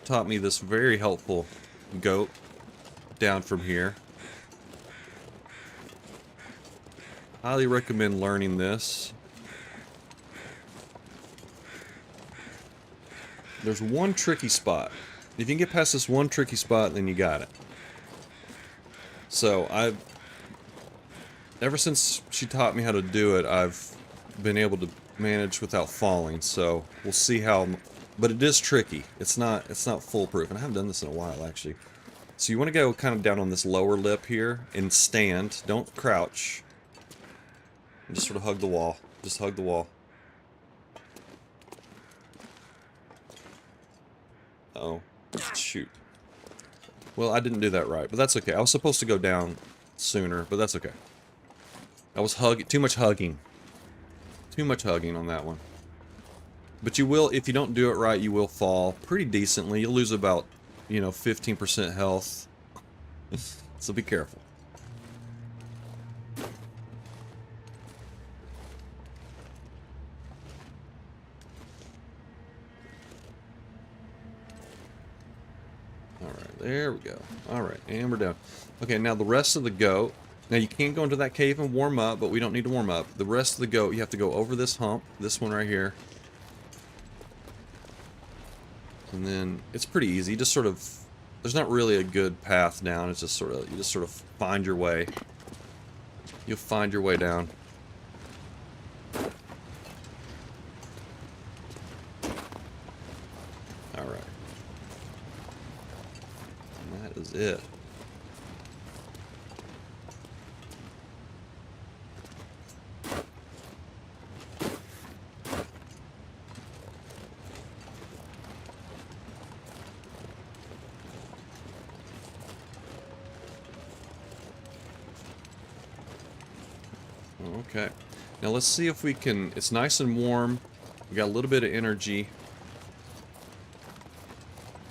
[SPEAKER 1] taught me this very helpful goat down from here. Highly recommend learning this. There's one tricky spot. If you can get past this one tricky spot, then you got it. So, ever since she taught me how to do it, I've been able to manage without falling, so we'll see how, but it is tricky. It's not foolproof, and I haven't done this in a while actually. So you want to go kind of down on this lower lip here and stand. Don't crouch. And just sort of hug the wall. Just hug the wall. Oh, shoot. Well, I didn't do that right, but that's okay. I was supposed to go down sooner, but that's okay. I was too much hugging. Too much hugging on that one. But you will, if you don't do it right, you will fall pretty decently. You'll lose about, 15% health. So be careful. Alright, there we go. Alright, and we're done. Okay, now the rest of the goat. Now you can go into that cave and warm up, but we don't need to warm up. The rest of the goat, you have to go over this hump, this one right here. And then it's pretty easy. Just sort of, there's not really a good path down. It's just sort of, you just sort of find your way. You'll find your way down. Alright. And that is it. Okay. Now let's see if we can... It's nice and warm. We got a little bit of energy.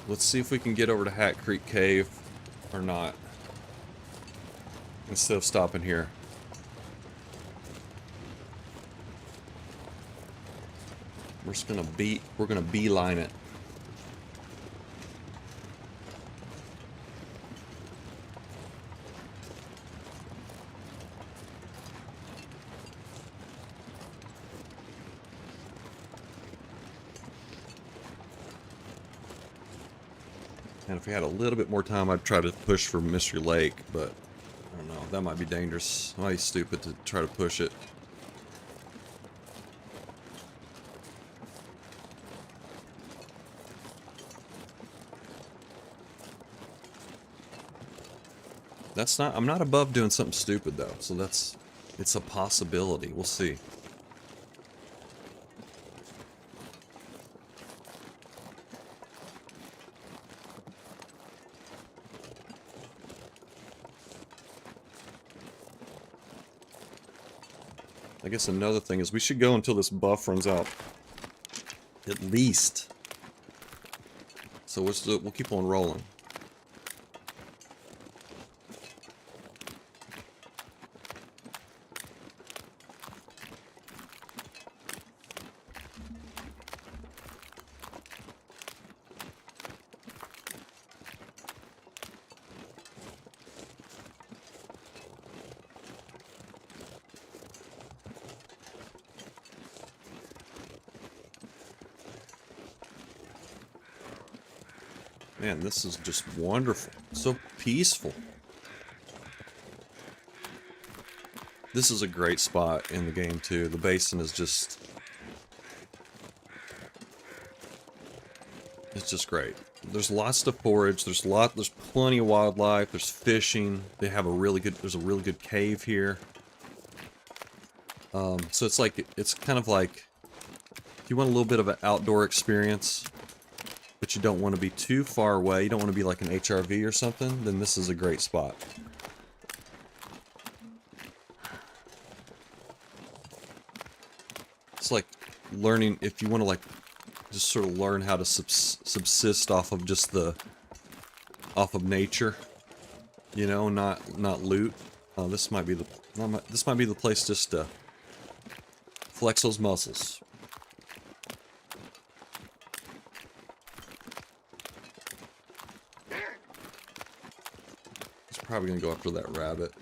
[SPEAKER 1] Let's see if we can get over to Hat Creek Cave or not. Instead of stopping here. We're gonna beeline it. And if we had a little bit more time, I'd try to push for Mystery Lake, but I don't know. That might be dangerous. Might be stupid to try to push it. That's not... I'm not above doing something stupid, though. So that's... It's a possibility. We'll see. I guess another thing is we should go until this buff runs out. At least. So we'll keep on rolling. Man, this is just wonderful. So peaceful. This is a great spot in the game, too. The basin is just... It's just great. There's lots to forage. There's plenty of wildlife. There's fishing. They have there's a really good cave here. So it's kind of like, if you want a little bit of an outdoor experience, but you don't want to be too far away, you don't want to be like an HRV or something, then this is a great spot. It's like learning, if you want to like just sort of learn how to subsist off of just off of nature, you know, not loot. This might be the place just to flex those muscles. Probably gonna go after that rabbit.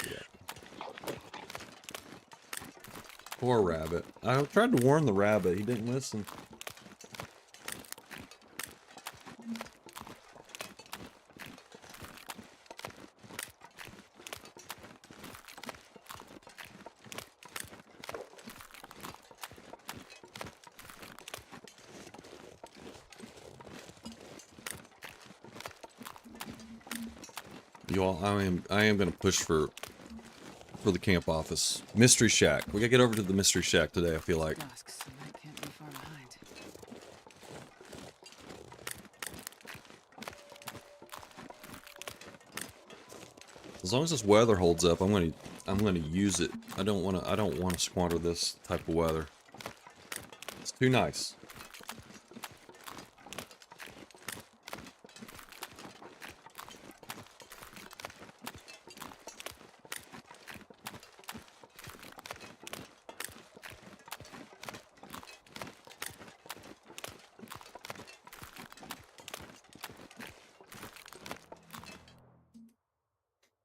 [SPEAKER 1] Yeah. Poor rabbit. I tried to warn the rabbit. He didn't listen. You all, I am gonna push for the camp office. Mystery Shack. We gotta get over to the Mystery Shack today, I feel like.
[SPEAKER 2] Dusk, so I can't be far behind.
[SPEAKER 1] As long as this weather holds up, I'm gonna use it. I don't wanna squander this type of weather. It's too nice.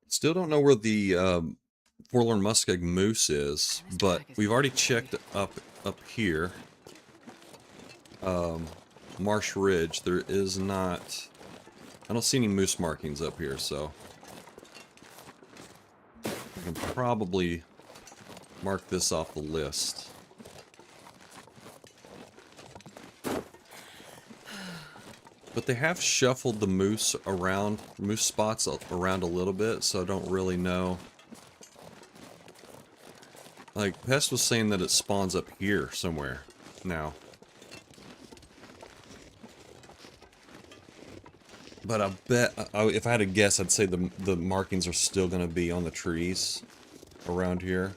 [SPEAKER 1] Still don't know where the Forlorn Muskeg Moose is, but we've already checked up here. Marsh Ridge, there is not... I don't see any moose markings up here, so... I can probably mark this off the list. But they have shuffled the moose spots around a little bit, so I don't really know. Like, Pest was saying that it spawns up here somewhere now. But I bet, if I had to guess, I'd say the markings are still going to be on the trees around here.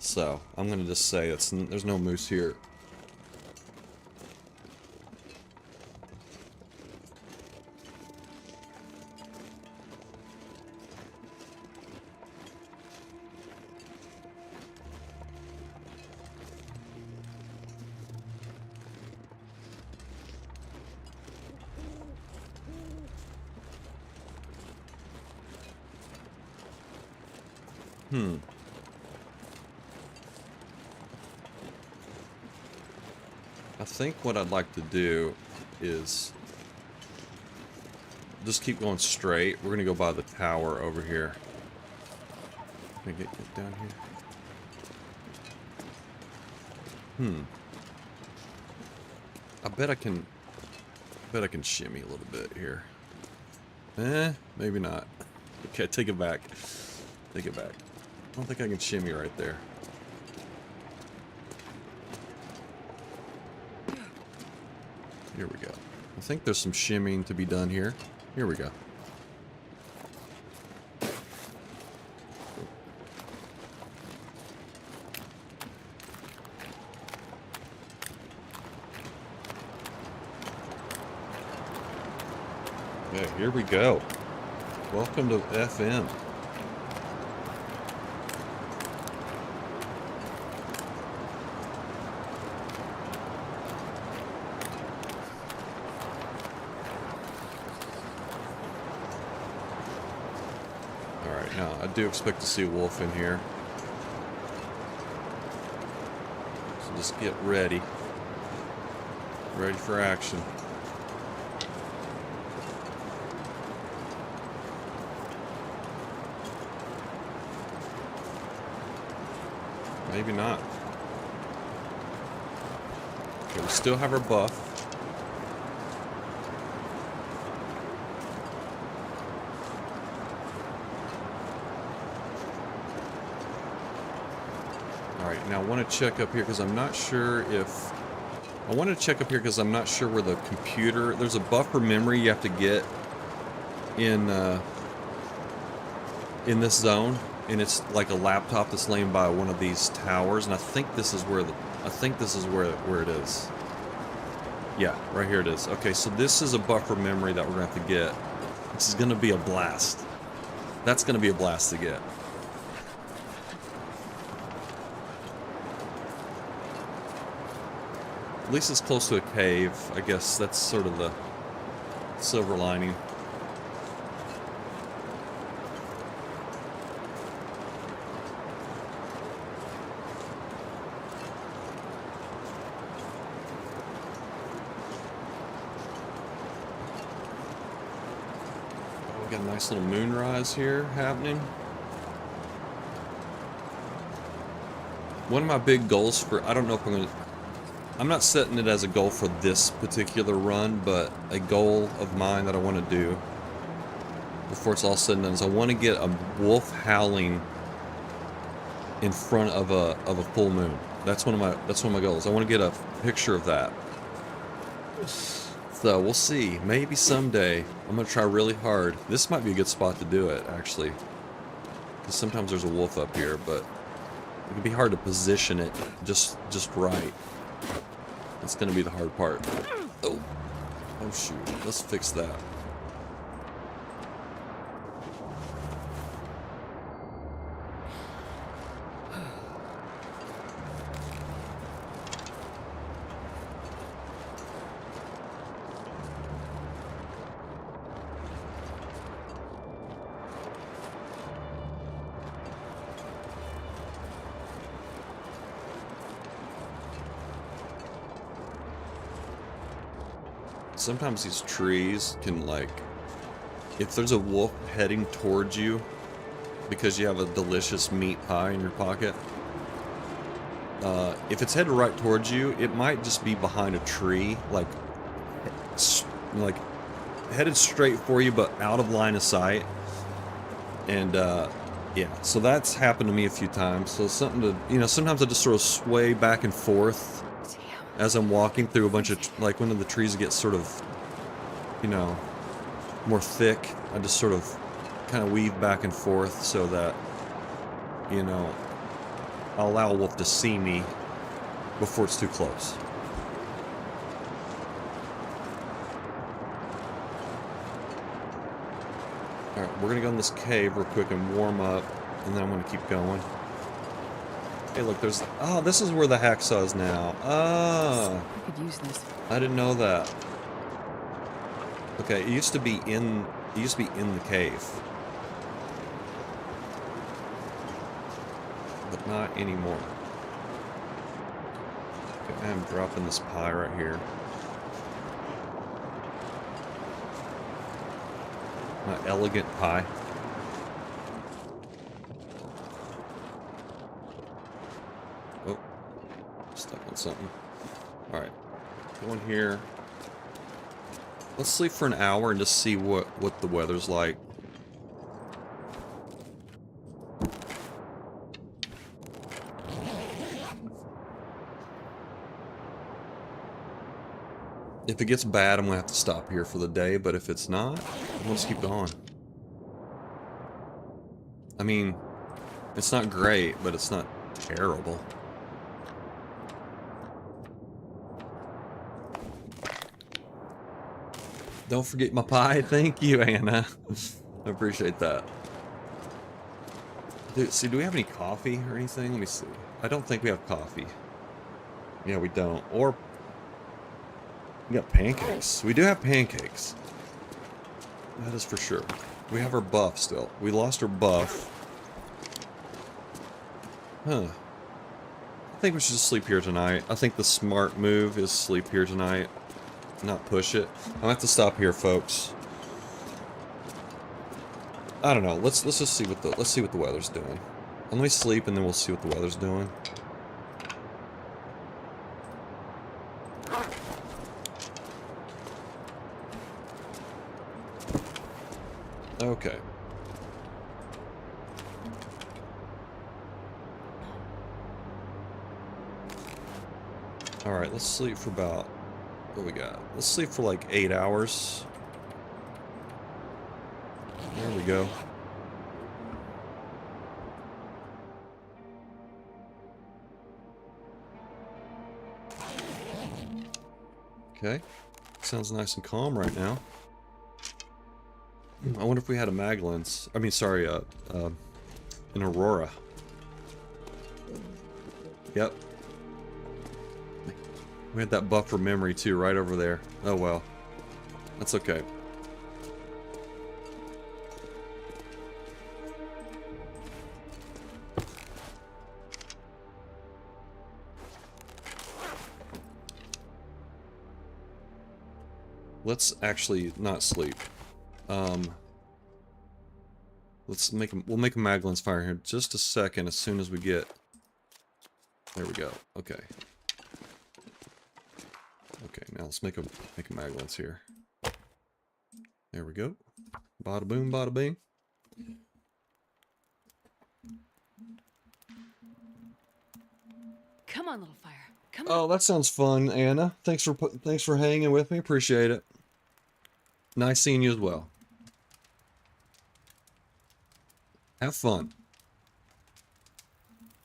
[SPEAKER 1] So, I'm going to just say there's no moose here. I think what I'd like to do is just keep going straight. We're gonna go by the tower over here. Can I get down here? I bet I can shimmy a little bit here. Maybe not. Okay, take it back. Take it back. I don't think I can shimmy right there. Here we go. I think there's some shimmying to be done here. Here we go. Okay, here we go. Welcome to FM. Alright, now I do expect to see a wolf in here. So just get ready. Ready for action. Maybe not. Okay, we still have our buff. Alright, now I want to check up here because I'm not sure if... I want to check up here because I'm not sure where the computer... There's a buffer memory you have to get in this zone. And it's like a laptop that's laying by one of these towers, and I think this is where where it is. Yeah, right here it is. Okay, so this is a buffer memory that we're gonna have to get. This is gonna be a blast. That's gonna be a blast to get. At least it's close to a cave. I guess that's sort of the silver lining. Got a nice little moonrise here happening. One of my big goals for, I don't know if I'm not setting it as a goal for this particular run, but a goal of mine that I want to do before it's all said and done is I want to get a wolf howling in front of a full moon. That's one of my goals. I want to get a picture of that. So we'll see. Maybe someday. I'm gonna try really hard. This might be a good spot to do it, actually. Because sometimes there's a wolf up here, but it can be hard to position it just right. That's gonna be the hard part. Oh shoot. Let's fix that. Sometimes these trees can, like, if there's a wolf heading towards you because you have a delicious meat pie in your pocket, if it's headed right towards you, it might just be behind a tree, like headed straight for you but out of line of sight. And yeah, so that's happened to me a few times. So something to, you know, sometimes I just sort of sway back and forth as I'm walking through a bunch of, like, one of the trees gets sort of you know, more thick, I just sort of kind of weave back and forth so that, you know, I'll allow a wolf to see me before it's too close. Alright, we're gonna go in this cave real quick and warm up, and then I'm gonna keep going. Hey, look, there's... Oh, this is where the hacksaw is now. Ah!
[SPEAKER 2] I could use this.
[SPEAKER 1] I didn't know that. Okay, it used to be in... It used to be in the cave. But not anymore. Okay, I'm dropping this pie right here. My elegant pie. Oh, stuck on something. Alright, go in here. Let's sleep for an hour and just see what the weather's like. If it gets bad, I'm gonna have to stop here for the day, but if it's not, we'll just keep going. I mean, it's not great, but it's not terrible. Don't forget my pie. Thank you, Anna. I appreciate that. Dude, see, do we have any coffee or anything? Let me see. I don't think we have coffee. Yeah, we don't. Or... we got pancakes. We do have pancakes. That is for sure. We have our buff still. We lost our buff. Huh. I think we should just sleep here tonight. I think the smart move is sleep here tonight. Not push it. I'm gonna have to stop here, folks. I don't know. Let's just see what the weather's doing. Let me sleep and then we'll see what the weather's doing. Okay. Alright, let's sleep for about... what we got? Let's sleep for like 8 hours. There we go. Okay. Sounds nice and calm right now. I wonder if we had a Maglins. I mean, sorry, an Aurora. Yep. We had that buffer memory too, right over there. Oh well. That's okay. Let's actually not sleep. We'll make a Maglin's fire here just a second as soon as we get... There we go. Okay. Okay, now let's make a Maglin's here. There we go. Bada boom, bada bing.
[SPEAKER 2] Come on, little fire. Come on.
[SPEAKER 1] Oh, that sounds fun, Anna. Thanks for hanging with me. Appreciate it. Nice seeing you as well. Have fun.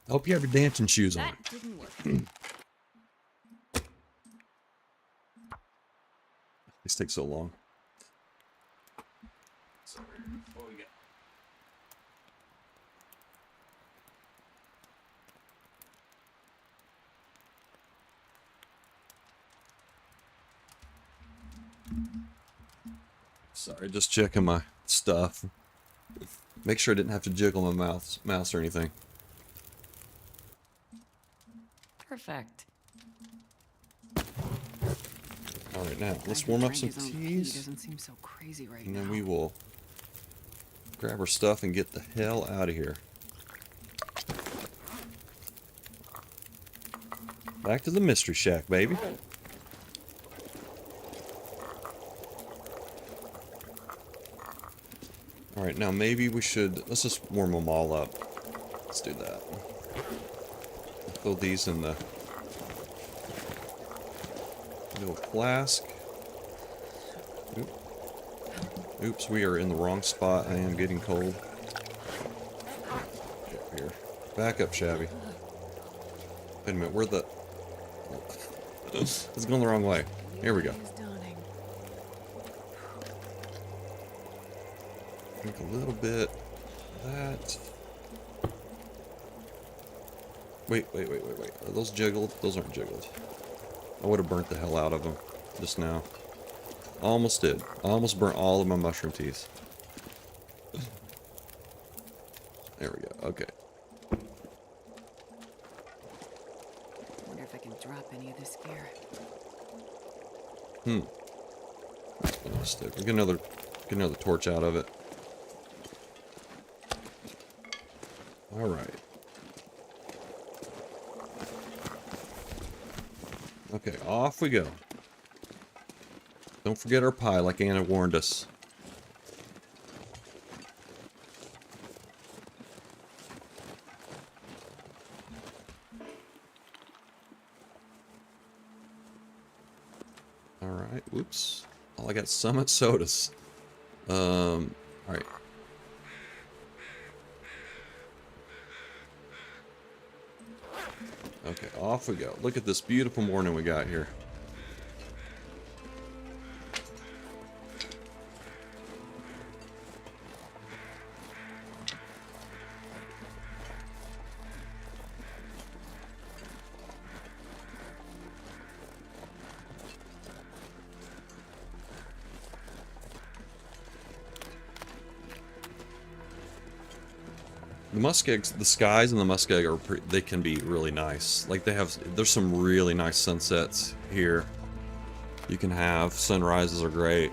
[SPEAKER 1] I hope you have your dancing shoes on.
[SPEAKER 2] That didn't work.
[SPEAKER 1] These take so long. What we got? Sorry, just checking my stuff. Make sure I didn't have to jiggle my mouse or anything.
[SPEAKER 2] Perfect.
[SPEAKER 1] Alright, now, let's warm up some teas.
[SPEAKER 2] Doesn't seem so crazy right
[SPEAKER 1] And then
[SPEAKER 2] now.
[SPEAKER 1] we will grab our stuff and get the hell out of here. Back to the Mystery Shack, baby. Alright, now maybe we should... let's just warm them all up. Let's do that. Fill these in the little flask. Oop. Oops, we are in the wrong spot. I am getting cold. Get here. Back up, Shabby. Wait a minute, where the... It's going the wrong way. Here we go. Make a little bit of that. Wait. Are those jiggled? Those aren't jiggled. I would have burnt the hell out of them just now. Almost did. Almost burnt all of my mushroom teeth. There we go. Okay.
[SPEAKER 2] Wonder if I can drop any of this gear.
[SPEAKER 1] Another stick. We'll get another torch out of it. All right. Okay, off we go. Don't forget our pie, like Anna warned us. Alright, whoops. Oh, I got Summit sodas. Alright. Okay, off we go. Look at this beautiful morning we got here. The muskegs, the skies in the muskeg are they can be really nice. Like there's some really nice sunsets here. You can have sunrises are great.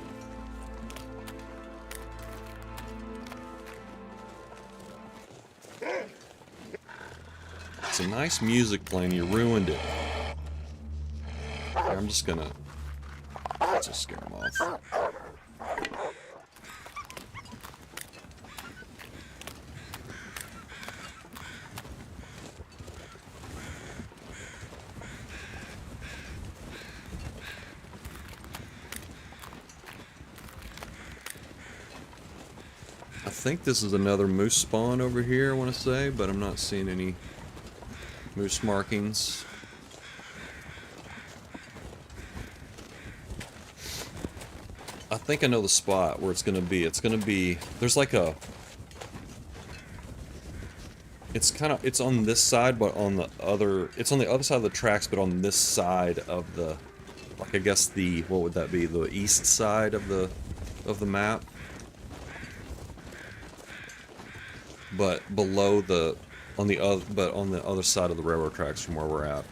[SPEAKER 1] Some nice music playing. You ruined it. I'm just gonna just scare them off. I think this is another moose spawn over here, I want to say, but I'm not seeing any moose markings. I think I know the spot where it's going to be. It's going to be, there's like a, it's on this side, but on the other, it's on the other side of the tracks, but on this side of the, like I guess the, what would that be? The east side of the map. But below the, on the other side of the railroad tracks from where we're at.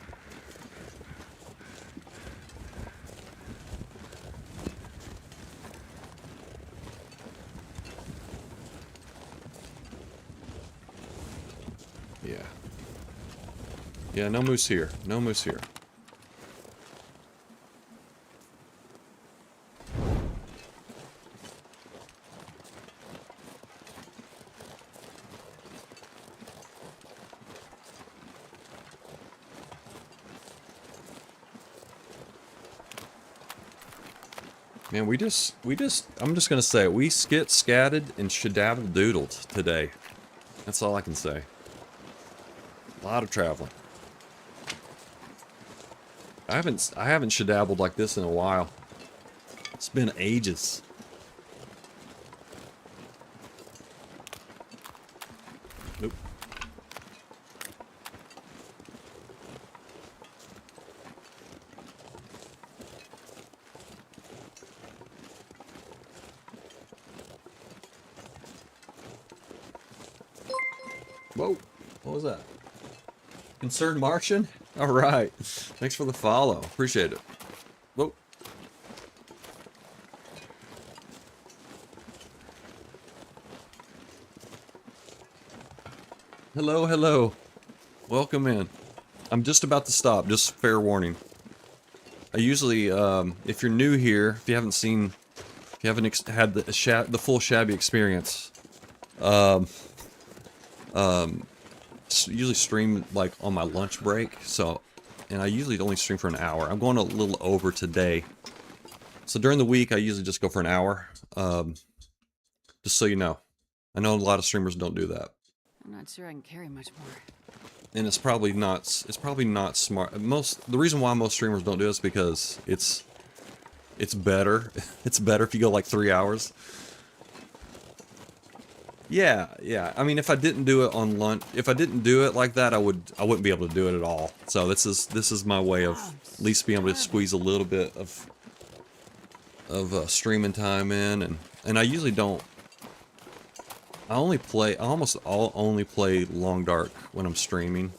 [SPEAKER 1] Yeah. Yeah, no moose here. No moose here. Man, I'm just gonna say, we scatted and shadaddle doodled today. That's all I can say. A lot of traveling. I haven't shadabbled like this in a while. It's been ages. Nope. Whoa, what was that? Concerned Martian? Alright. Thanks for the follow. Appreciate it. Whoa. Hello, hello. Welcome in. I'm just about to stop, just fair warning. I usually, if you're new here, if you haven't had the full Shabby experience, usually stream like on my lunch break, and I usually only stream for an hour. I'm going a little over today, so during the week I usually just go for an hour. Just so you know. I know a lot of streamers don't do that.
[SPEAKER 2] I'm not sure I can carry much more.
[SPEAKER 1] And it's probably not smart. The reason why most streamers don't do it is because it's better. It's better if you go like 3 hours. Yeah, yeah. I mean, if I didn't do it on lunch, if I didn't do it like that, I wouldn't be able to do it at all. So this is my way of at least being able to squeeze a little bit of streaming time in, and I usually don't. I almost only play Long Dark when I'm streaming.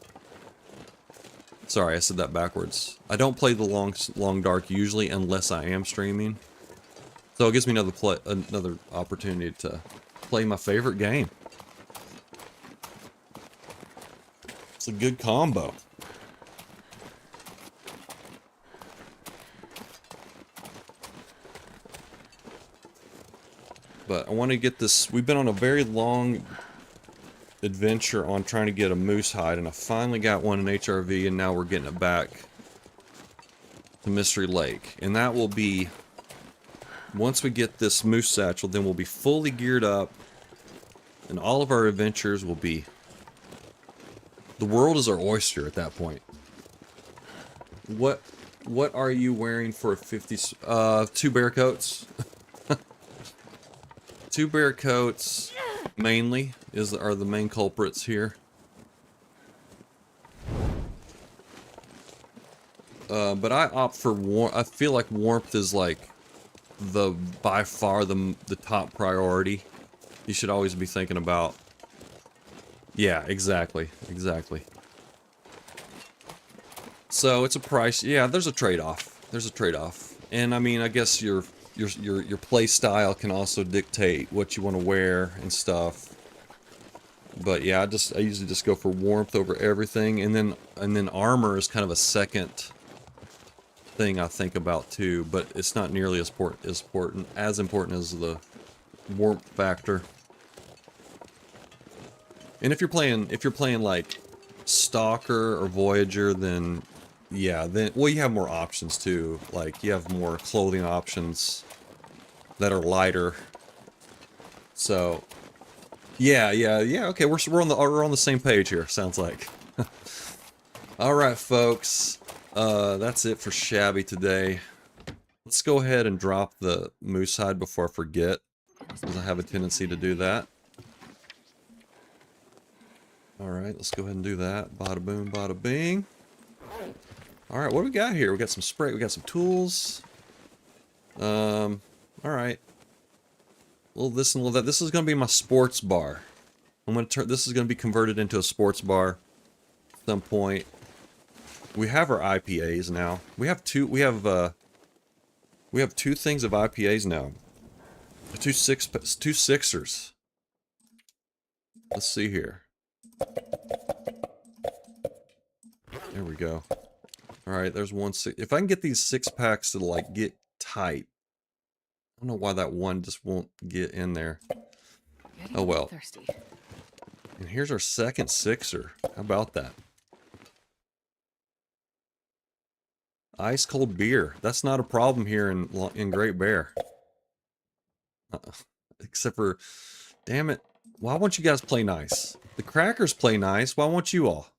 [SPEAKER 1] Sorry, I said that backwards. I don't play the Long Dark usually unless I am streaming. So it gives me another opportunity to play my favorite game. It's a good combo. But I want to get this. We've been on a very long adventure on trying to get a moose hide, and I finally got one in HRV, and now we're getting it back to Mystery Lake. And that will be, once we get this moose satchel, then we'll be fully geared up, and all of our adventures will be, the world is our oyster at that point. What are you wearing for a 50? 2 bear coats. 2 bear coats, mainly, are the main culprits here. But I opt for warmth. I feel like warmth is like by far the top priority. You should always be thinking about. Yeah, exactly. So it's a price. Yeah, there's a trade-off. And I mean, I guess your play style can also dictate what you want to wear and stuff. But yeah, I usually just go for warmth over everything, and then armor is kind of a second thing I think about too. But it's not nearly as important as the warmth factor. And if you're playing like Stalker or Voyager, then yeah, well, you have more options too. Like you have more clothing options that are lighter. So yeah. Okay, we're on the same page here. Sounds like. All right, folks. That's it for Shabby today. Let's go ahead and drop the moose hide before I forget, because I have a tendency to do that. All right, let's go ahead and do that. Bada boom, bada bing. All right, what do we got here? We got some spray. We got some tools. All right. A little this and a little that. This is going to be my sports bar. This is going to be converted into a sports bar at some point. We have our IPAs now. We have two things of IPAs now. Two sixers. Let's see here. There we go. All right, there's one. If I can get these 6-packs to like get tight, I don't know why that one just won't get in there. Oh well.
[SPEAKER 2] Thirsty.
[SPEAKER 1] And here's our second sixer. How about that? Ice cold beer. That's not a problem here in Great Bear. Except for, damn it. Why won't you guys play nice? The crackers play nice. Why won't you all?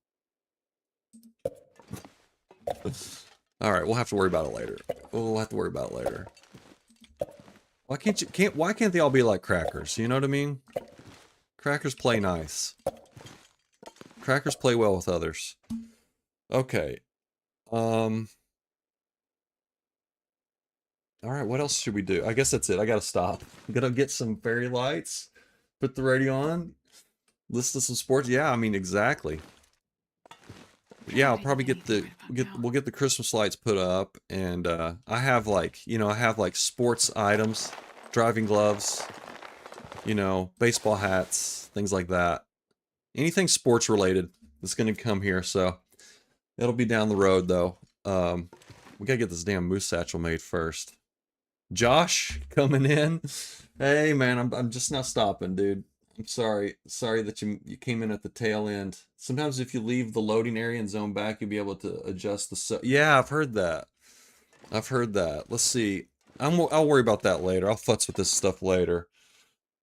[SPEAKER 1] All right, we'll have to worry about it later. Why can't they all be like crackers? You know what I mean? Crackers play nice. Crackers play well with others. Okay. All right, what else should we do? I guess that's it. I gotta stop. I'm gonna get some fairy lights, put the radio on, listen to some sports. Yeah, I mean, exactly. Yeah, I'll probably we'll get the Christmas lights put up, and I have like sports items, driving gloves, baseball hats, things like that. Anything sports related that's gonna come here, so it'll be down the road though. We gotta get this damn moose satchel made first. Josh coming in. Hey man, I'm just not stopping, dude. I'm sorry that you came in at the tail end. Sometimes if you leave the loading area and zone back, you'll be able to adjust the yeah, I've heard that. Let's see. I'll worry about that later. I'll futz with this stuff later.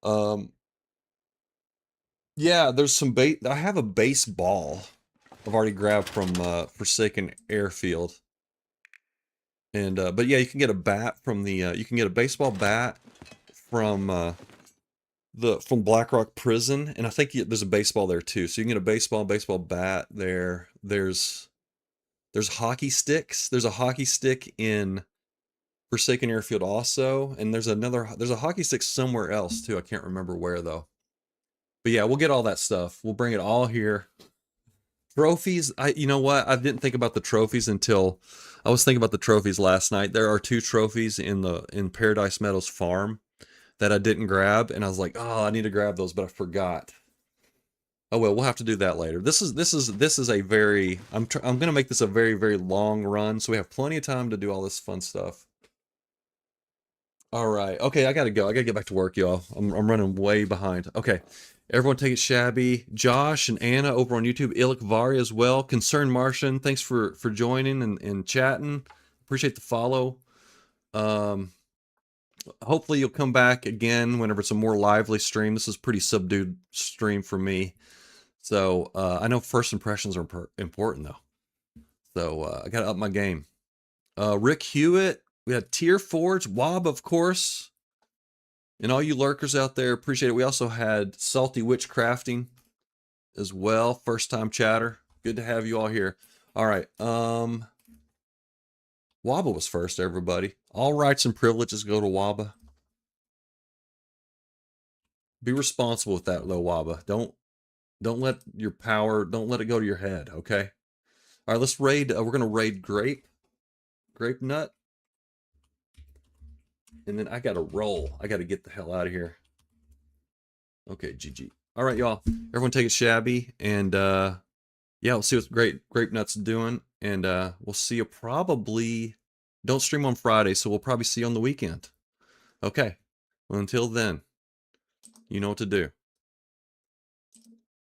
[SPEAKER 1] Um, yeah, there's some bait. I have a baseball I've already grabbed from Forsaken Airfield. And but yeah, you can get a bat from the you can get a baseball bat from from Blackrock Prison, and I think there's a baseball there too. So you can get a baseball bat there. There's hockey sticks. There's a hockey stick in Forsaken Airfield also, and there's a hockey stick somewhere else too. I can't remember where though. But yeah, we'll get all that stuff. We'll bring it all here. Trophies, you know what? I didn't think about the trophies until I was thinking about the trophies last night. There are 2 trophies in Paradise Meadows Farm that I didn't grab, and I was like, "Oh, I need to grab those," but I forgot. Oh well, we'll have to do that later. This is a very I'm going to make this a very very long run, so we have plenty of time to do all this fun stuff. All right. Okay, I got to go. I got to get back to work, y'all. I'm running way behind. Okay. Everyone take it shabby. Josh and Anna over on YouTube. Ilik Vari as well. Concerned Martian, thanks for joining and chatting. Appreciate the follow. Hopefully you'll come back again whenever it's a more lively stream. This is pretty subdued stream for me. So I know first impressions are important though. So I got to up my game. Rick Hewitt. We had Tier Forge. Wob, of course. And all you lurkers out there, appreciate it. We also had Salty Witch Crafting as well. First time chatter. Good to have you all here. All right. Waba was first, everybody. All rights and privileges go to Waba. Be responsible with that, though, Waba. Don't let your power, don't let it go to your head, okay? All right, let's raid. We're going to raid Grape Nut. And then I got to roll. I got to get the hell out of here. Okay, GG. All right, y'all. Everyone take it shabby. And yeah, we'll see what Grape Nut's doing. And we'll see you probably... Don't stream on Friday, so we'll probably see you on the weekend. Okay. Well, until then, you know what to do.